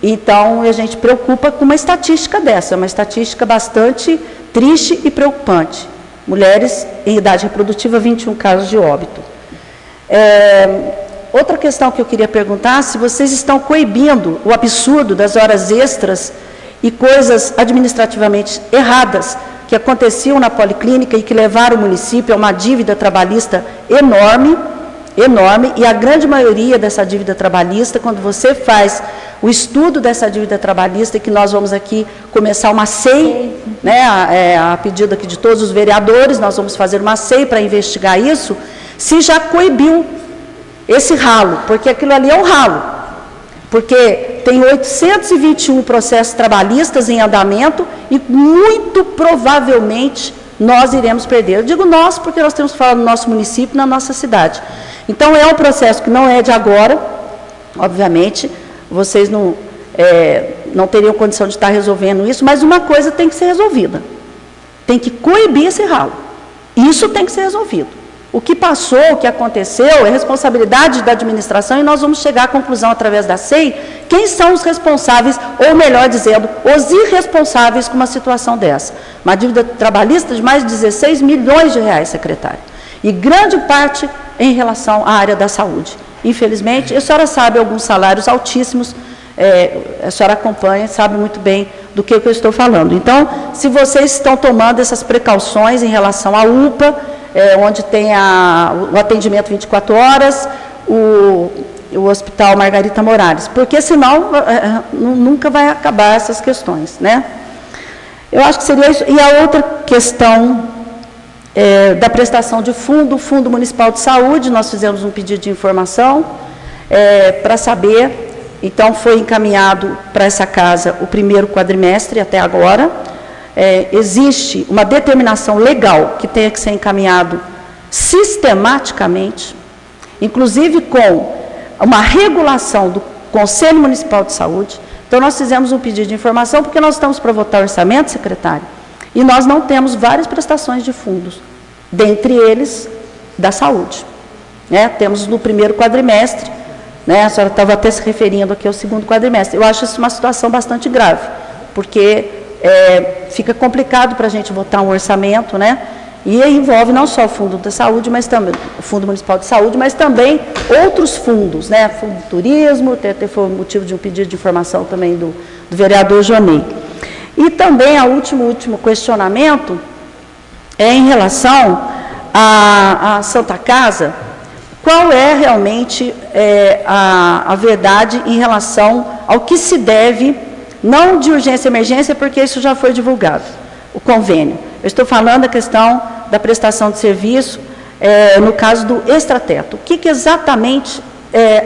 E: Então, a gente preocupa com uma estatística dessa, uma estatística bastante triste e preocupante. Mulheres em idade reprodutiva, 21 casos de óbito. Outra questão que eu queria perguntar, se vocês estão coibindo o absurdo das horas extras e coisas administrativamente erradas que aconteciam na policlínica e que levaram o município a uma dívida trabalhista enorme, e a grande maioria dessa dívida trabalhista, quando você faz o estudo dessa dívida trabalhista, que nós vamos aqui começar uma SEI, né, a pedido aqui de todos os vereadores, nós vamos fazer uma SEI para investigar isso, se já coibiu esse ralo, porque aquilo ali é um ralo. Porque tem 821 processos trabalhistas em andamento e muito provavelmente nós iremos perder. Eu digo nós porque nós temos que falar no nosso município, na nossa cidade. Então, é um processo que não é de agora, obviamente, vocês não teriam condição de estar resolvendo isso, mas uma coisa tem que ser resolvida. Tem que coibir esse ralo. Isso tem que ser resolvido. O que passou, o que aconteceu, é responsabilidade da administração e nós vamos chegar à conclusão através da SEI, quem são os responsáveis, ou melhor dizendo, os irresponsáveis com uma situação dessa. Uma dívida trabalhista de mais de 16 milhões de reais, secretário. E grande parte em relação à área da saúde. Infelizmente, a senhora sabe alguns salários altíssimos, a senhora acompanha, sabe muito bem do que eu estou falando. Então, se vocês estão tomando essas precauções em relação à UPA, onde tem o atendimento 24 horas, o Hospital Margarita Morales, porque senão nunca vai acabar essas questões, né? Eu acho que seria isso. E a outra questão da prestação de fundo, o Fundo Municipal de Saúde, nós fizemos um pedido de informação para saber. Então, foi encaminhado para essa casa o primeiro quadrimestre até agora. Existe uma determinação legal que tenha que ser encaminhado sistematicamente, inclusive com uma regulação do Conselho Municipal de Saúde. Então, nós fizemos um pedido de informação, porque nós estamos para votar o orçamento, secretário, e nós não temos várias prestações de fundos, dentre eles da saúde. Temos no primeiro quadrimestre, a senhora estava até se referindo aqui ao segundo quadrimestre. Eu acho isso uma situação bastante grave, porque fica complicado para a gente votar um orçamento, e envolve não só o Fundo da Saúde, mas também o Fundo Municipal de Saúde, mas também outros fundos, Fundo do Turismo, até foi motivo de um pedido de informação também do vereador Jonei. E também o último questionamento é em relação à Santa Casa. Qual é realmente a verdade em relação ao que se deve, não de urgência e emergência, porque isso já foi divulgado, o convênio. Eu estou falando da questão da prestação de serviço, no caso do extrateto. O que exatamente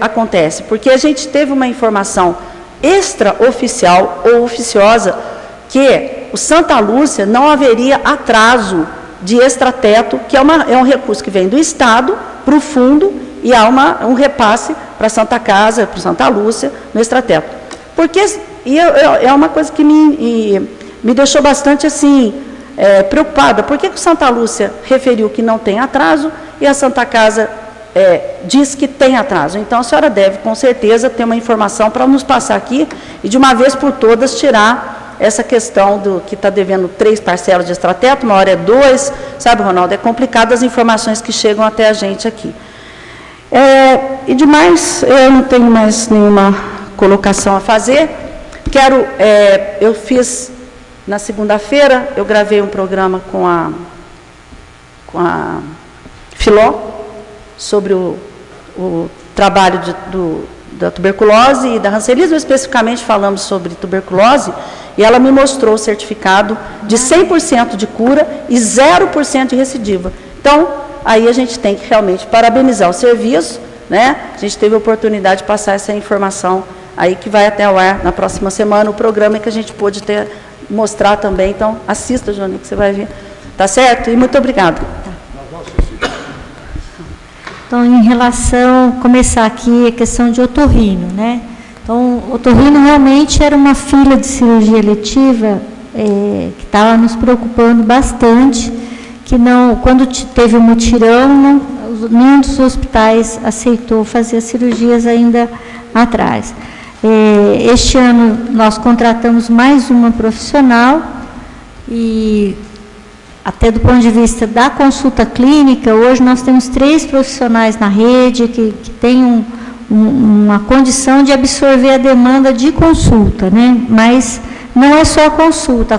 E: acontece? Porque a gente teve uma informação extraoficial ou oficiosa que o Santa Lúcia não haveria atraso de extrateto, que é um recurso que vem do Estado para o fundo e há um repasse para a Santa Casa, para o Santa Lúcia, no extrateto. Porque, é uma coisa que me deixou bastante assim, preocupada. Por que o Santa Lúcia referiu que não tem atraso e a Santa Casa diz que tem atraso? Então, a senhora deve, com certeza, ter uma informação para nos passar aqui e, de uma vez por todas, tirar essa questão do que está devendo 3 parcelas de extrateto, uma hora é 2, sabe, Ronaldo? É complicado as informações que chegam até a gente aqui. E demais, eu não tenho mais nenhuma colocação a fazer. Eu fiz, na segunda-feira, eu gravei um programa com a Filó, sobre o trabalho da tuberculose e da hanseníase, especificamente falamos sobre tuberculose, e ela me mostrou o certificado de 100% de cura e 0% de recidiva. Então, aí a gente tem que realmente parabenizar o serviço, A gente teve a oportunidade de passar essa informação aí que vai até ao ar na próxima semana, o programa que a gente pôde mostrar também. Então, assista, Jônia, que você vai ver. Tá certo? E muito obrigada.
B: Então, em relação, começar aqui a questão de otorrino, Então, otorrino realmente era uma fila de cirurgia eletiva que estava nos preocupando bastante, que quando teve o mutirão, nenhum dos hospitais aceitou fazer as cirurgias ainda atrás. Este ano nós contratamos mais uma profissional e, até do ponto de vista da consulta clínica, hoje nós temos 3 profissionais na rede que têm uma condição de absorver a demanda de consulta, Mas não é só a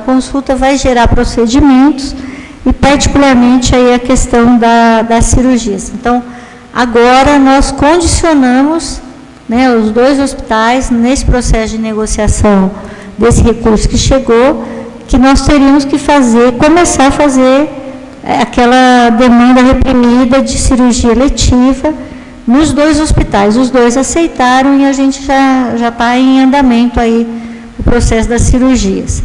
B: consulta vai gerar procedimentos e, particularmente, aí a questão das cirurgias. Então, agora nós condicionamos os 2 hospitais, nesse processo de negociação desse recurso que chegou, que nós teríamos que começar a fazer aquela demanda reprimida de cirurgia eletiva nos 2 hospitais. Os 2 aceitaram e a gente já está em andamento aí o processo das cirurgias.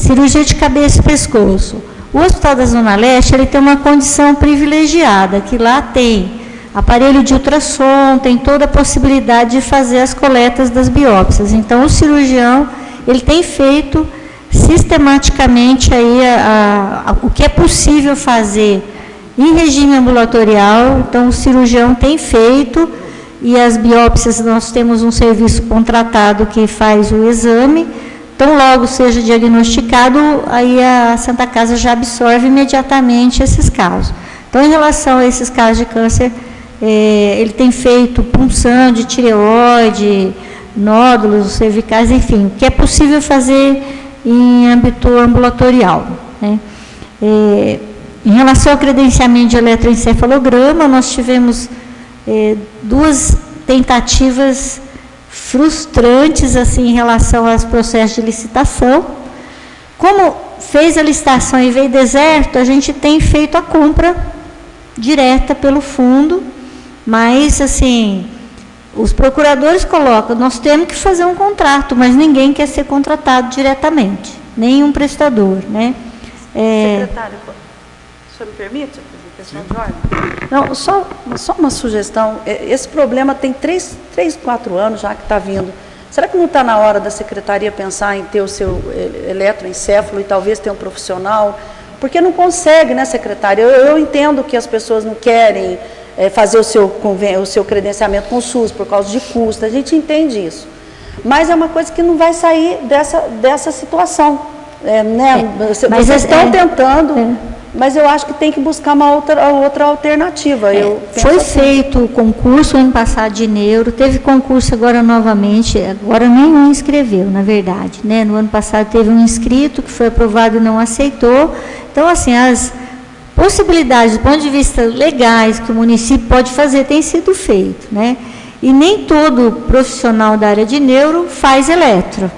B: cirurgia de cabeça e pescoço. O Hospital da Zona Leste, ele tem uma condição privilegiada, que lá tem aparelho de ultrassom, tem toda a possibilidade de fazer as coletas das biópsias. Então, o cirurgião, ele tem feito sistematicamente aí o que é possível fazer em regime ambulatorial. Então, o cirurgião tem feito, e as biópsias, nós temos um serviço contratado que faz o exame. Então, logo seja diagnosticado, aí a Santa Casa já absorve imediatamente esses casos. Então, em relação a esses casos de câncer, ele tem feito punção de tireoide, nódulos cervicais, enfim, o que é possível fazer em âmbito ambulatorial, né? Em relação ao credenciamento de eletroencefalograma, nós tivemos 2 tentativas frustrantes assim, em relação aos processos de licitação. Como fez a licitação e veio deserto, a gente tem feito a compra direta pelo fundo, mas assim, os procuradores colocam, nós temos que fazer um contrato, mas ninguém quer ser contratado diretamente, nenhum prestador, né?
E: Secretário, o senhor me permite a questão de ordem? Não, só uma sugestão. Esse problema tem 3, 4 anos já que está vindo. Será que não está na hora da secretaria pensar em ter o seu eletroencéfalo e talvez ter um profissional? Porque não consegue, né, secretária? Eu entendo que as pessoas não querem fazer o seu credenciamento com o SUS por causa de custo, a gente entende isso. Mas é uma coisa que não vai sair dessa situação. Né? Vocês estão tentando, mas eu acho que tem que buscar uma outra alternativa.
B: Foi feito o concurso ano passado de neuro, teve concurso agora novamente, agora nenhum inscreveu, na verdade, né? No ano passado teve um inscrito que foi aprovado e não aceitou. Então, assim, as possibilidades, do ponto de vista legais, que o município pode fazer, tem sido feito, né? E nem todo profissional da área de neuro faz eletro.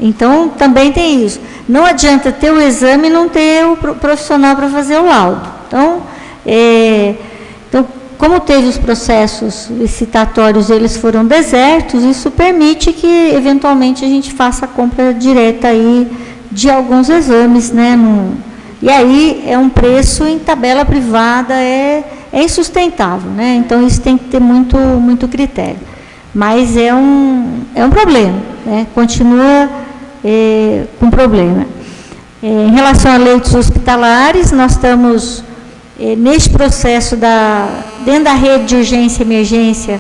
B: Então, também tem isso. Não adianta ter o exame e não ter o profissional para fazer o laudo. Então, como teve os processos licitatórios, eles foram desertos, isso permite que, eventualmente, a gente faça a compra direta aí de alguns exames, né? E aí é um preço em tabela privada, é insustentável, né? Então, isso tem que ter muito critério. Mas é um problema, né? Continua com problema. Em relação a leitos hospitalares, nós estamos neste processo dentro da rede de urgência e emergência,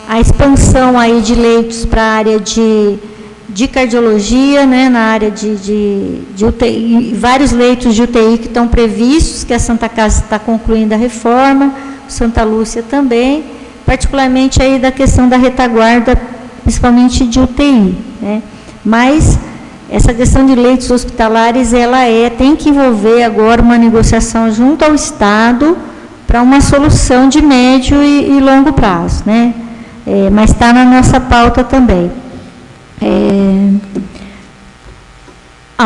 B: a expansão aí de leitos para a área de cardiologia, né, na área de UTI, vários leitos de UTI que estão previstos, que a Santa Casa está concluindo a reforma, o Santa Lúcia também, particularmente aí da questão da retaguarda, principalmente de UTI, né? Mas essa questão de leitos hospitalares, tem que envolver agora uma negociação junto ao Estado para uma solução de médio e longo prazo, né? Mas está na nossa pauta também.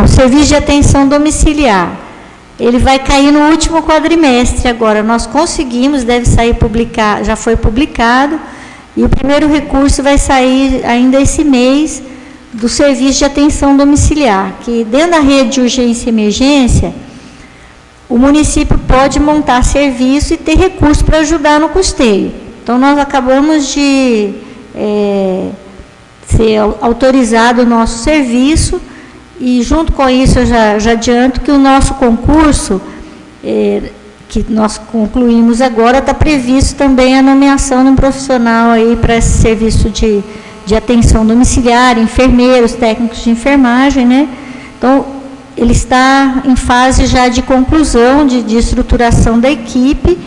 B: O serviço de atenção domiciliar, ele vai cair no último quadrimestre agora. Nós conseguimos, deve sair publicado, já foi publicado, e o primeiro recurso vai sair ainda esse mês, do serviço de atenção domiciliar, que dentro da rede de urgência e emergência, o município pode montar serviço e ter recurso para ajudar no custeio. Então, nós acabamos de ser autorizado o nosso serviço, e junto com isso eu já adianto que o nosso concurso, que nós concluímos agora, está previsto também a nomeação de um profissional aí para esse serviço de atenção domiciliar, enfermeiros, técnicos de enfermagem, né? Então, ele está em fase já de conclusão, de estruturação da equipe,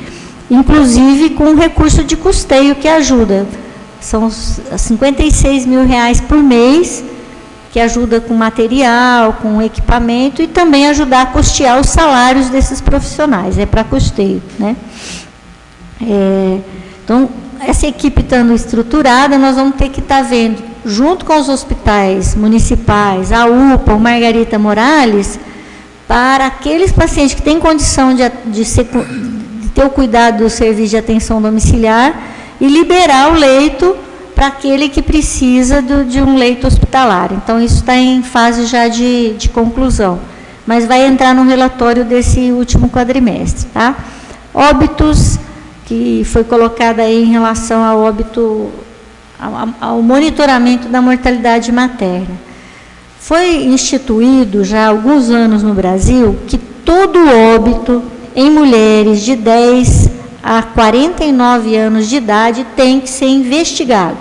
B: inclusive com recurso de custeio que ajuda. São R$56 mil por mês, que ajuda com material, com equipamento, e também ajudar a custear os salários desses profissionais, para custeio, né? Então, essa equipe estando estruturada, nós vamos ter que estar vendo, junto com os hospitais municipais, a UPA, o Margarita Morales, para aqueles pacientes que têm condição de ter o cuidado do serviço de atenção domiciliar e liberar o leito para aquele que precisa de um leito hospitalar. Então, isso está em fase já de conclusão. mas vai entrar no relatório desse último quadrimestre, tá? Óbitos, que foi colocado aí em relação ao óbito, ao monitoramento da mortalidade materna. Foi instituído já há alguns anos no Brasil que todo óbito em mulheres de 10 a 49 anos de idade tem que ser investigado.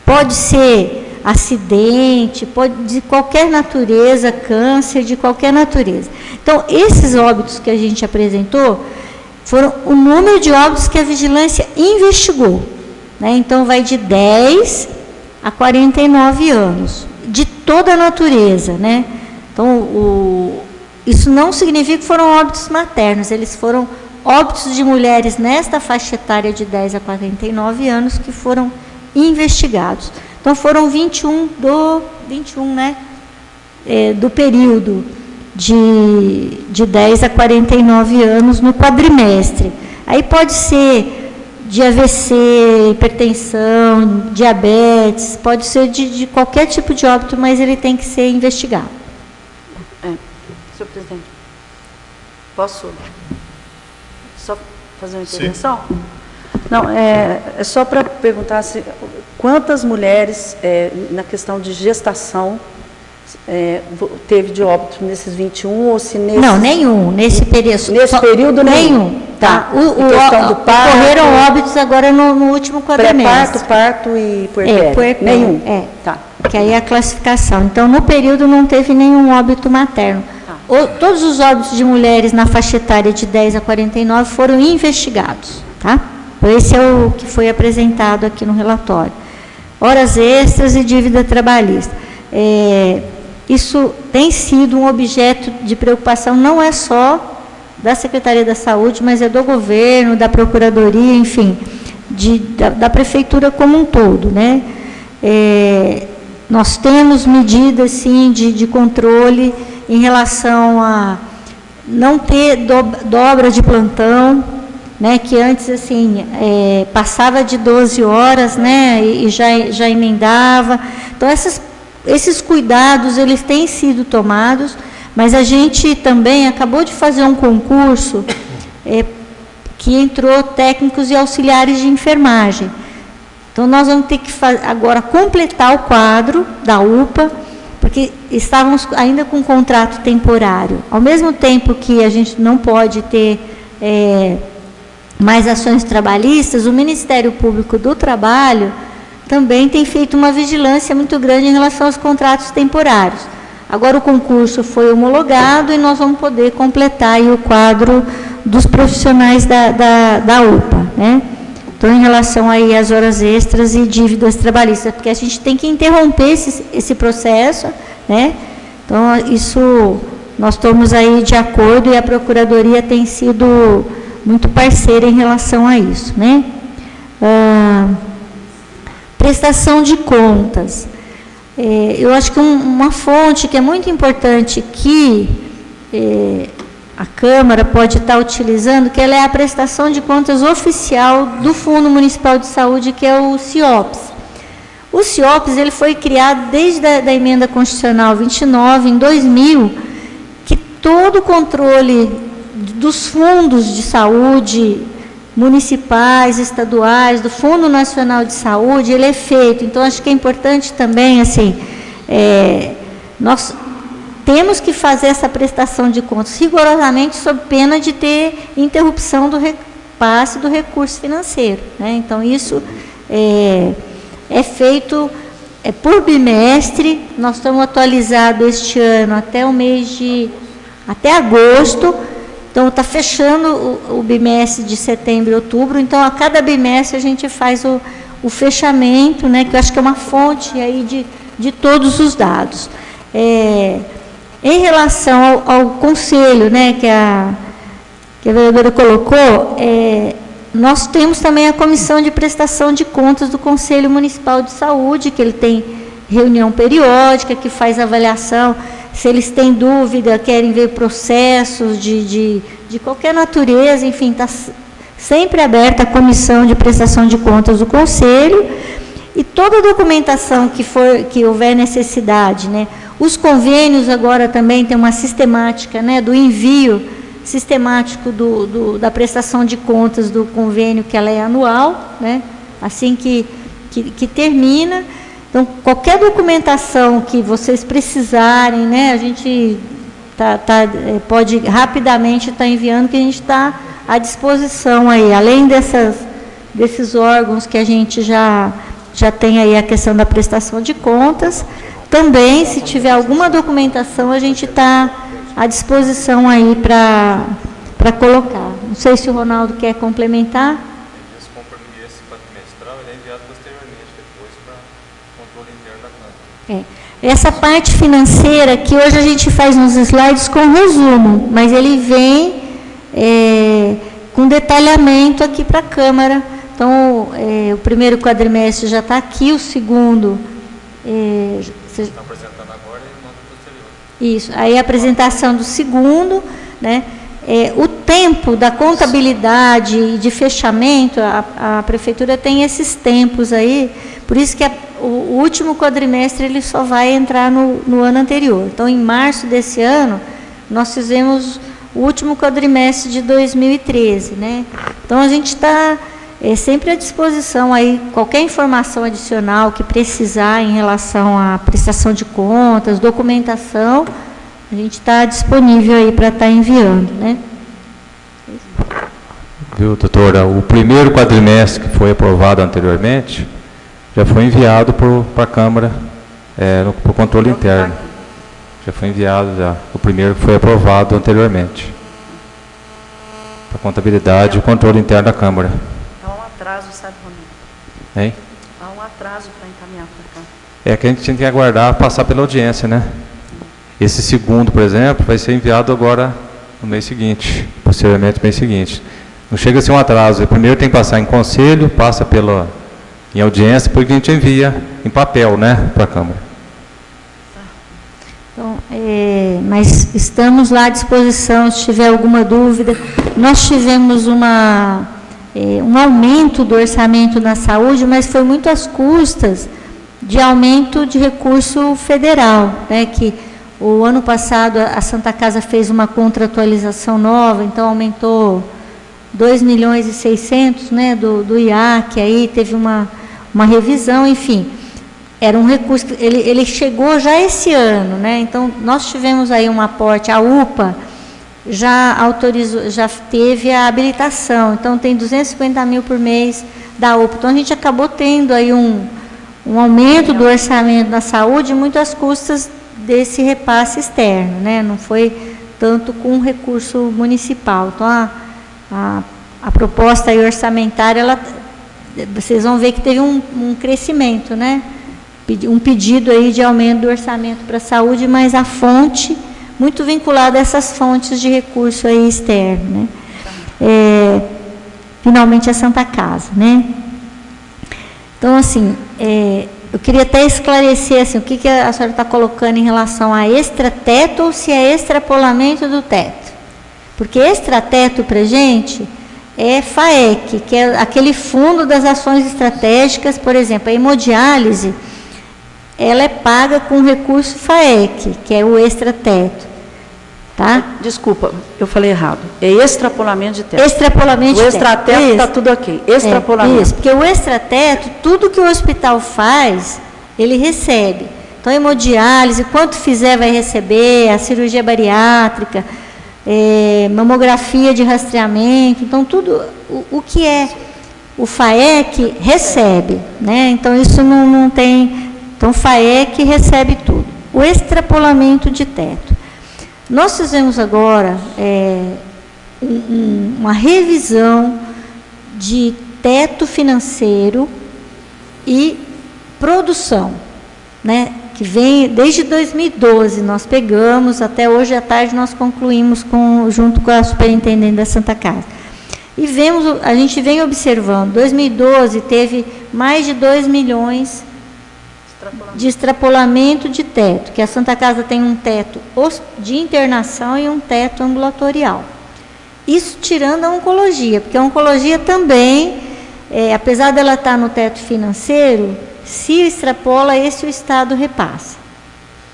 B: Pode ser acidente, pode de qualquer natureza, câncer de qualquer natureza. Então, esses óbitos que a gente apresentou foram o número de óbitos que a vigilância investigou, né? Então, vai de 10 a 49 anos, de toda a natureza, né? Então, isso não significa que foram óbitos maternos, eles foram óbitos de mulheres nesta faixa etária de 10 a 49 anos que foram investigados. Então, foram 21, né? Do período de 10 a 49 anos no quadrimestre. Aí pode ser de AVC, hipertensão, diabetes, pode ser de qualquer tipo de óbito, mas ele tem que ser investigado.
E: Senhor presidente, posso só fazer uma intervenção? Sim. Não, é só para perguntar se, quantas mulheres, na questão de gestação, teve de óbito nesses 21, ou se nesse... Não,
B: nenhum, nesse período.
E: Nesse período, nenhum.
B: Tá. Ocorreram óbitos agora no último quadrimestre.
E: Parto e puerpério. Nenhum.
B: Tá. Que aí é a classificação. Então, no período não teve nenhum óbito materno. Tá. Todos os óbitos de mulheres na faixa etária de 10 a 49 foram investigados, tá? Esse é o que foi apresentado aqui no relatório. Horas extras e dívida trabalhista. Isso tem sido um objeto de preocupação, não é só da Secretaria da Saúde, mas é do governo, da Procuradoria, enfim, da Prefeitura como um todo, né? Nós temos medidas, sim, de controle em relação a não ter dobra de plantão, né, que antes, assim, passava de 12 horas, né, e já emendava. Então, esses cuidados, eles têm sido tomados, mas a gente também acabou de fazer um concurso que entrou técnicos e auxiliares de enfermagem. Então, nós vamos ter que agora completar o quadro da UPA, porque estávamos ainda com um contrato temporário. Ao mesmo tempo que a gente não pode ter mais ações trabalhistas, o Ministério Público do Trabalho também tem feito uma vigilância muito grande em relação aos contratos temporários. Agora o concurso foi homologado e nós vamos poder completar aí o quadro dos profissionais da UPA, né? Então, em relação aí às horas extras e dívidas trabalhistas, porque a gente tem que interromper esse processo, né? Então, isso nós estamos aí de acordo e a Procuradoria tem sido muito parceira em relação a isso, né? Prestação de contas. Eu acho que uma fonte que é muito importante que a Câmara pode estar utilizando, que ela é a prestação de contas oficial do Fundo Municipal de Saúde, que é o CIOPS. O CIOPS, ele foi criado desde a Emenda Constitucional 29, em 2000, que todo o controle dos fundos de saúde municipais, estaduais, do Fundo Nacional de Saúde, ele é feito. Então, acho que é importante também, assim, nós temos que fazer essa prestação de contas rigorosamente sob pena de ter interrupção do repasse do recurso financeiro, né? Então, isso é feito por bimestre. Nós estamos atualizados este ano até agosto. Então, está fechando o bimestre de setembro e outubro. Então, a cada bimestre a gente faz o fechamento, né, que eu acho que é uma fonte aí de todos os dados. Em relação ao conselho, né, que a vereadora colocou, nós temos também a Comissão de Prestação de Contas do Conselho Municipal de Saúde, que ele tem reunião periódica, que faz avaliação. Se eles têm dúvida, querem ver processos de qualquer natureza, enfim, está sempre aberta a Comissão de Prestação de Contas do Conselho, e toda a documentação que houver necessidade, né? Os convênios agora também tem uma sistemática, né, do envio sistemático da prestação de contas do convênio, que ela é anual, né, assim que termina. Então, qualquer documentação que vocês precisarem, né, a gente pode rapidamente estar enviando, que a gente está à disposição aí, além desses órgãos que a gente já tem aí a questão da prestação de contas. Também, se tiver alguma documentação, a gente está à disposição aí para colocar. Não sei se o Ronaldo quer complementar.
F: Esse compromisso quadrimestral é enviado posteriormente, depois, para o controle interno da Câmara.
B: Essa parte financeira, que hoje a gente faz nos slides com resumo, mas ele vem com detalhamento aqui para a Câmara. Então, o primeiro quadrimestre já está aqui, o segundo...
F: Vocês estão apresentando agora e manda posterior.
B: Isso, aí a apresentação do segundo, né? O tempo da contabilidade e de fechamento, a Prefeitura tem esses tempos aí, por isso que o último quadrimestre ele só vai entrar no ano anterior. Então, em março desse ano, nós fizemos o último quadrimestre de 2013, né? Então, a gente está... sempre à disposição aí, qualquer informação adicional que precisar em relação à prestação de contas, documentação, a gente está disponível aí para estar enviando, né?
G: Viu, doutora, o primeiro quadrimestre que foi aprovado anteriormente, já foi enviado para a Câmara, para o controle interno. Já foi enviado, o primeiro que foi aprovado anteriormente. Para a contabilidade e o controle interno da Câmara.
E: Atraso, sabe, Ronaldo?
G: Hein?
E: Há um atraso para encaminhar para cá.
G: É que a gente tinha que aguardar passar pela audiência, né? Esse segundo, por exemplo, vai ser enviado agora no mês seguinte, posteriormente no mês seguinte. Não chega a ser um atraso. Primeiro tem que passar em conselho, passa em audiência, depois a gente envia em papel, né, para a Câmara.
B: Então, mas estamos lá à disposição, se tiver alguma dúvida. Nós tivemos um aumento do orçamento na saúde, mas foi muito às custas de aumento de recurso federal, né, que o ano passado a Santa Casa fez uma contratualização nova, então aumentou 2.600.000, né, do IAC, aí teve uma revisão, enfim, era um recurso, ele chegou já esse ano, né, então nós tivemos aí um aporte, a UPA já autorizou, já teve a habilitação, então tem 250.000 por mês da UPA. Então a gente acabou tendo aí um aumento do orçamento da saúde, muito às custas desse repasse externo, né? Não foi tanto com recurso municipal. Então a proposta aí orçamentária, vocês vão ver que teve um crescimento, né? Um pedido aí de aumento do orçamento para a saúde, mas a fonte muito vinculado a essas fontes de recurso aí externo, né? Finalmente a Santa Casa, né? Então, assim, eu queria até esclarecer, assim, o que a senhora está colocando em relação a extrateto ou se é extrapolamento do teto. Porque extrateto para a gente é FAEC, que é aquele fundo das ações estratégicas, por exemplo, a hemodiálise, ela é paga com recurso FAEC, que é o extrateto. Tá?
E: Desculpa, eu falei errado. É extrapolamento de teto.
B: Extrapolamento de teto.
E: O extrateto está tudo ok. Extrapolamento.
B: Isso, porque o extrateto, tudo que o hospital faz, ele recebe. Então, hemodiálise, quanto fizer vai receber, a cirurgia bariátrica, mamografia de rastreamento, então tudo o que é o FAEC recebe, né? Então isso não tem, então o FAEC recebe tudo. O extrapolamento de teto. Nós fizemos agora uma revisão de teto financeiro e produção, né? Que vem desde 2012, nós pegamos, até hoje à tarde nós concluímos junto com a superintendente da Santa Casa. E a gente vem observando, 2012 teve mais de 2 milhões de extrapolamento de teto, que a Santa Casa tem um teto de internação e um teto ambulatorial. Isso tirando a oncologia, porque a oncologia também, apesar dela estar no teto financeiro, se extrapola, esse o Estado repassa.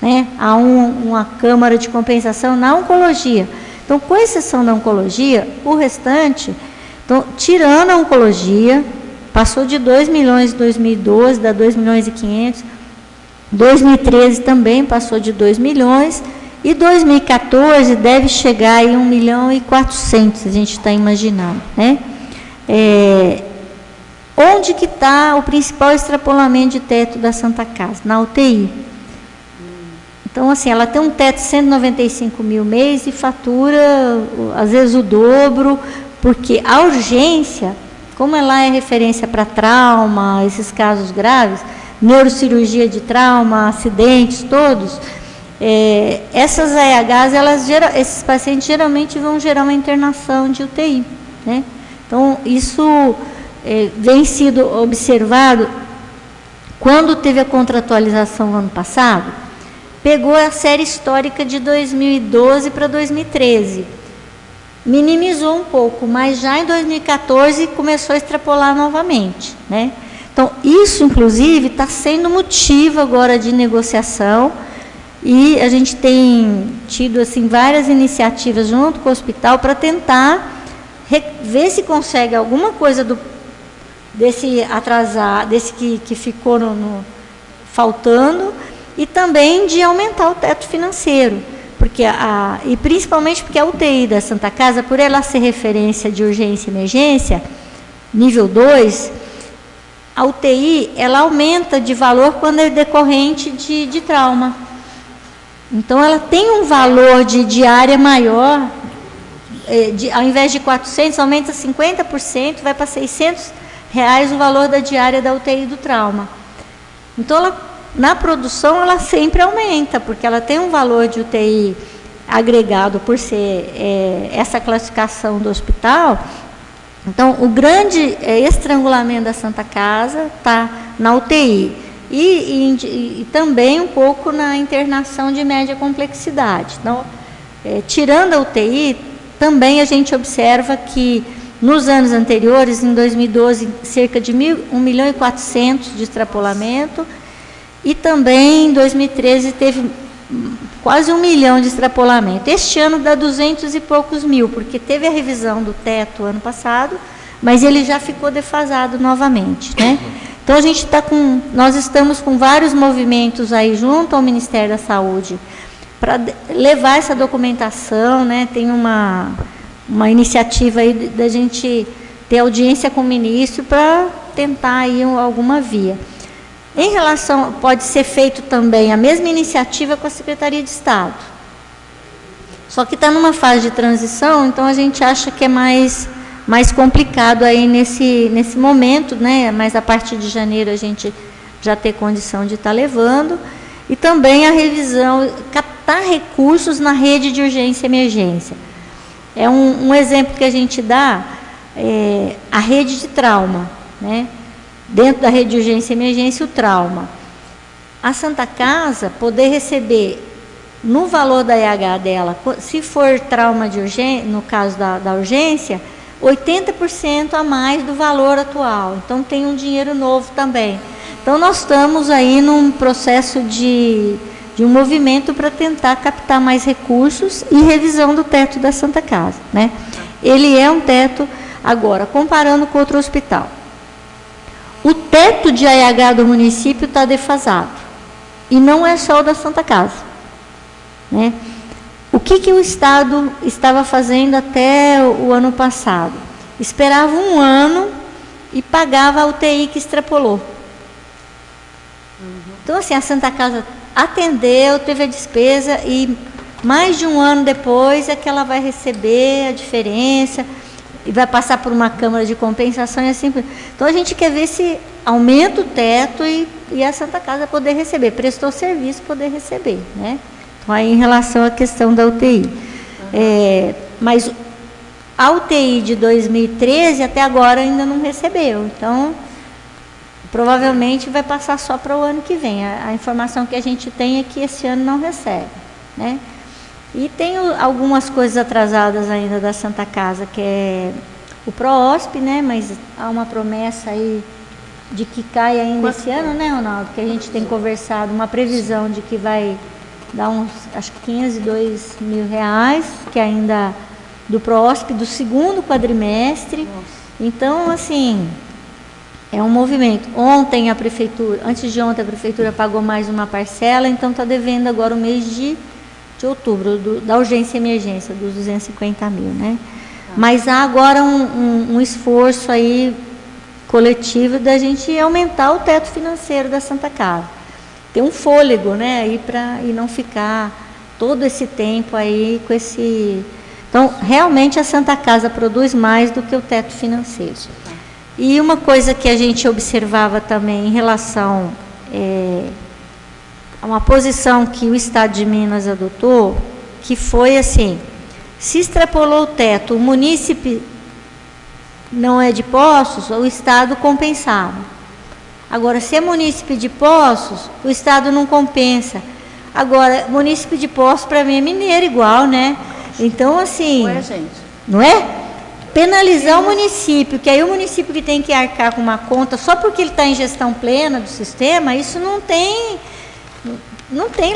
B: né? Há uma câmara de compensação na oncologia. Então, com exceção da oncologia, o restante, então, tirando a oncologia, passou de 2 milhões em 2012, dá 2 milhões e 500, 2013 também passou de 2 milhões, e 2014 deve chegar aí 1 milhão e 400, a gente está imaginando, né? Onde que está o principal extrapolamento de teto da Santa Casa? Na UTI. Então, assim, ela tem um teto de 195 mil mês e fatura, às vezes, o dobro, porque a urgência, como ela é referência para trauma, esses casos graves, neurocirurgia de trauma, acidentes, todos, essas AHs, esses pacientes geralmente vão gerar uma internação de UTI, né? Então, isso vem sido observado quando teve a contratualização no ano passado, pegou a série histórica de 2012 para 2013, minimizou um pouco, mas já em 2014 começou a extrapolar novamente, né? Então, isso, inclusive, está sendo motivo agora de negociação, e a gente tem tido, assim, várias iniciativas junto com o hospital para tentar ver se consegue alguma coisa desse que ficou faltando, e também de aumentar o teto financeiro, porque e principalmente porque a UTI da Santa Casa, por ela ser referência de urgência e emergência, nível 2, a UTI, ela aumenta de valor quando é decorrente de trauma. Então, ela tem um valor de diária maior, ao invés de 400, aumenta 50%, vai para R$600 o valor da diária da UTI do trauma. Então, na produção, ela sempre aumenta, porque ela tem um valor de UTI agregado por ser essa classificação do hospital. Então, o grande estrangulamento da Santa Casa está na UTI e também um pouco na internação de média complexidade. Então, tirando a UTI, também a gente observa que nos anos anteriores, em 2012, cerca de 1 milhão e 400 de extrapolamento, e também em 2013 teve quase 1 milhão de extrapolamento. Este ano dá 200 e poucos mil, porque teve a revisão do teto ano passado, mas ele já ficou defasado novamente, né? Então, nós estamos com vários movimentos aí junto ao Ministério da Saúde para levar essa documentação, né? Tem uma iniciativa aí da gente ter audiência com o ministro para tentar aí alguma via. Em relação, pode ser feito também a mesma iniciativa com a Secretaria de Estado. Só que está numa fase de transição, então a gente acha que é mais complicado aí nesse momento, né? Mas a partir de janeiro a gente já ter condição de estar levando. E também a revisão, captar recursos na rede de urgência e emergência. Um exemplo que a gente dá a rede de trauma, né? Dentro da rede de urgência e emergência, o trauma. A Santa Casa poder receber, no valor da EH dela, se for trauma de urgência, no caso da urgência, 80% a mais do valor atual. Então, tem um dinheiro novo também. Então, nós estamos aí num processo de um movimento para tentar captar mais recursos e revisão do teto da Santa Casa, né? Ele é um teto, agora, comparando com outro hospital. O teto de AH do município está defasado. E não é só o da Santa Casa, né? O que o Estado estava fazendo até o ano passado? Esperava um ano e pagava a UTI que extrapolou. Então, assim, a Santa Casa atendeu, teve a despesa e mais de um ano depois é que ela vai receber a diferença e vai passar por uma câmara de compensação e assim. Então, a gente quer ver se aumenta o teto e a Santa Casa poder receber, prestou serviço poder receber, né? Então, aí em relação à questão da UTI. Mas a UTI de 2013 até agora ainda não recebeu, então provavelmente vai passar só para o ano que vem. A informação que a gente tem é que esse ano não recebe, né? E tem algumas coisas atrasadas ainda da Santa Casa, que é o PROOSP, né? Mas há uma promessa aí de que cai ainda esse ano, né, Ronaldo? Que a gente tem conversado, uma previsão de que vai dá uns, acho que 502 mil reais, que ainda do PROSP, do segundo quadrimestre. Então, assim, é um movimento. Ontem a prefeitura, antes de ontem a prefeitura pagou mais uma parcela, então está devendo agora o mês de outubro, da urgência e emergência, dos 250 mil, né? Mas há agora um esforço aí coletivo da gente aumentar o teto financeiro da Santa Casa. Ter um fôlego, né, aí e não ficar todo esse tempo aí com esse... Então, realmente a Santa Casa produz mais do que o teto financeiro. E uma coisa que a gente observava também em relação a uma posição que o Estado de Minas adotou, que foi assim, se extrapolou o teto, o munícipe não é de Poços, o Estado compensava. Agora, se é munícipe de Poços, o Estado não compensa. Agora, munícipe de Poços, para mim, é mineiro igual, né? Então, assim...
E: Não é, gente?
B: Não é? Penalizar o município, que aí o município que tem que arcar com uma conta, só porque ele está em gestão plena do sistema, isso não tem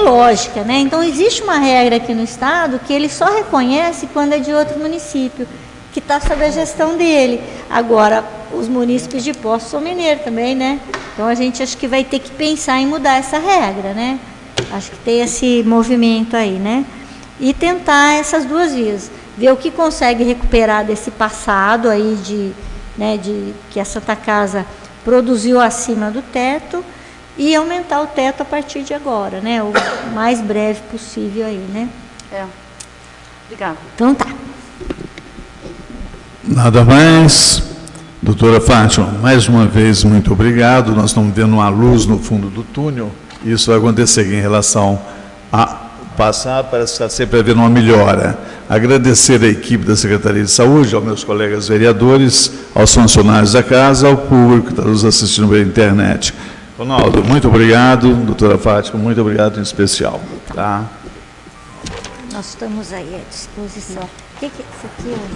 B: lógica, né? Então, existe uma regra aqui no Estado que ele só reconhece quando é de outro município, que está sob a gestão dele. Agora, os munícipes de Poços são mineiros também, né? Então, a gente acho que vai ter que pensar em mudar essa regra, né? Acho que tem esse movimento aí, né? E tentar essas duas vias. Ver o que consegue recuperar desse passado aí de que a Santa Casa produziu acima do teto e aumentar o teto a partir de agora, né? O mais breve possível aí, né?
E: Obrigada.
B: Então tá.
A: Nada mais. Doutora Fátima, mais uma vez, muito obrigado. Nós estamos vendo uma luz no fundo do túnel. Isso vai acontecer em relação a passado, parece que está sempre havendo uma melhora. Agradecer à equipe da Secretaria de Saúde, aos meus colegas vereadores, aos funcionários da casa, ao público que está nos assistindo pela internet. Ronaldo, muito obrigado. Doutora Fátima, muito obrigado em especial. Tá?
B: Nós estamos aí à disposição. O que é isso aqui?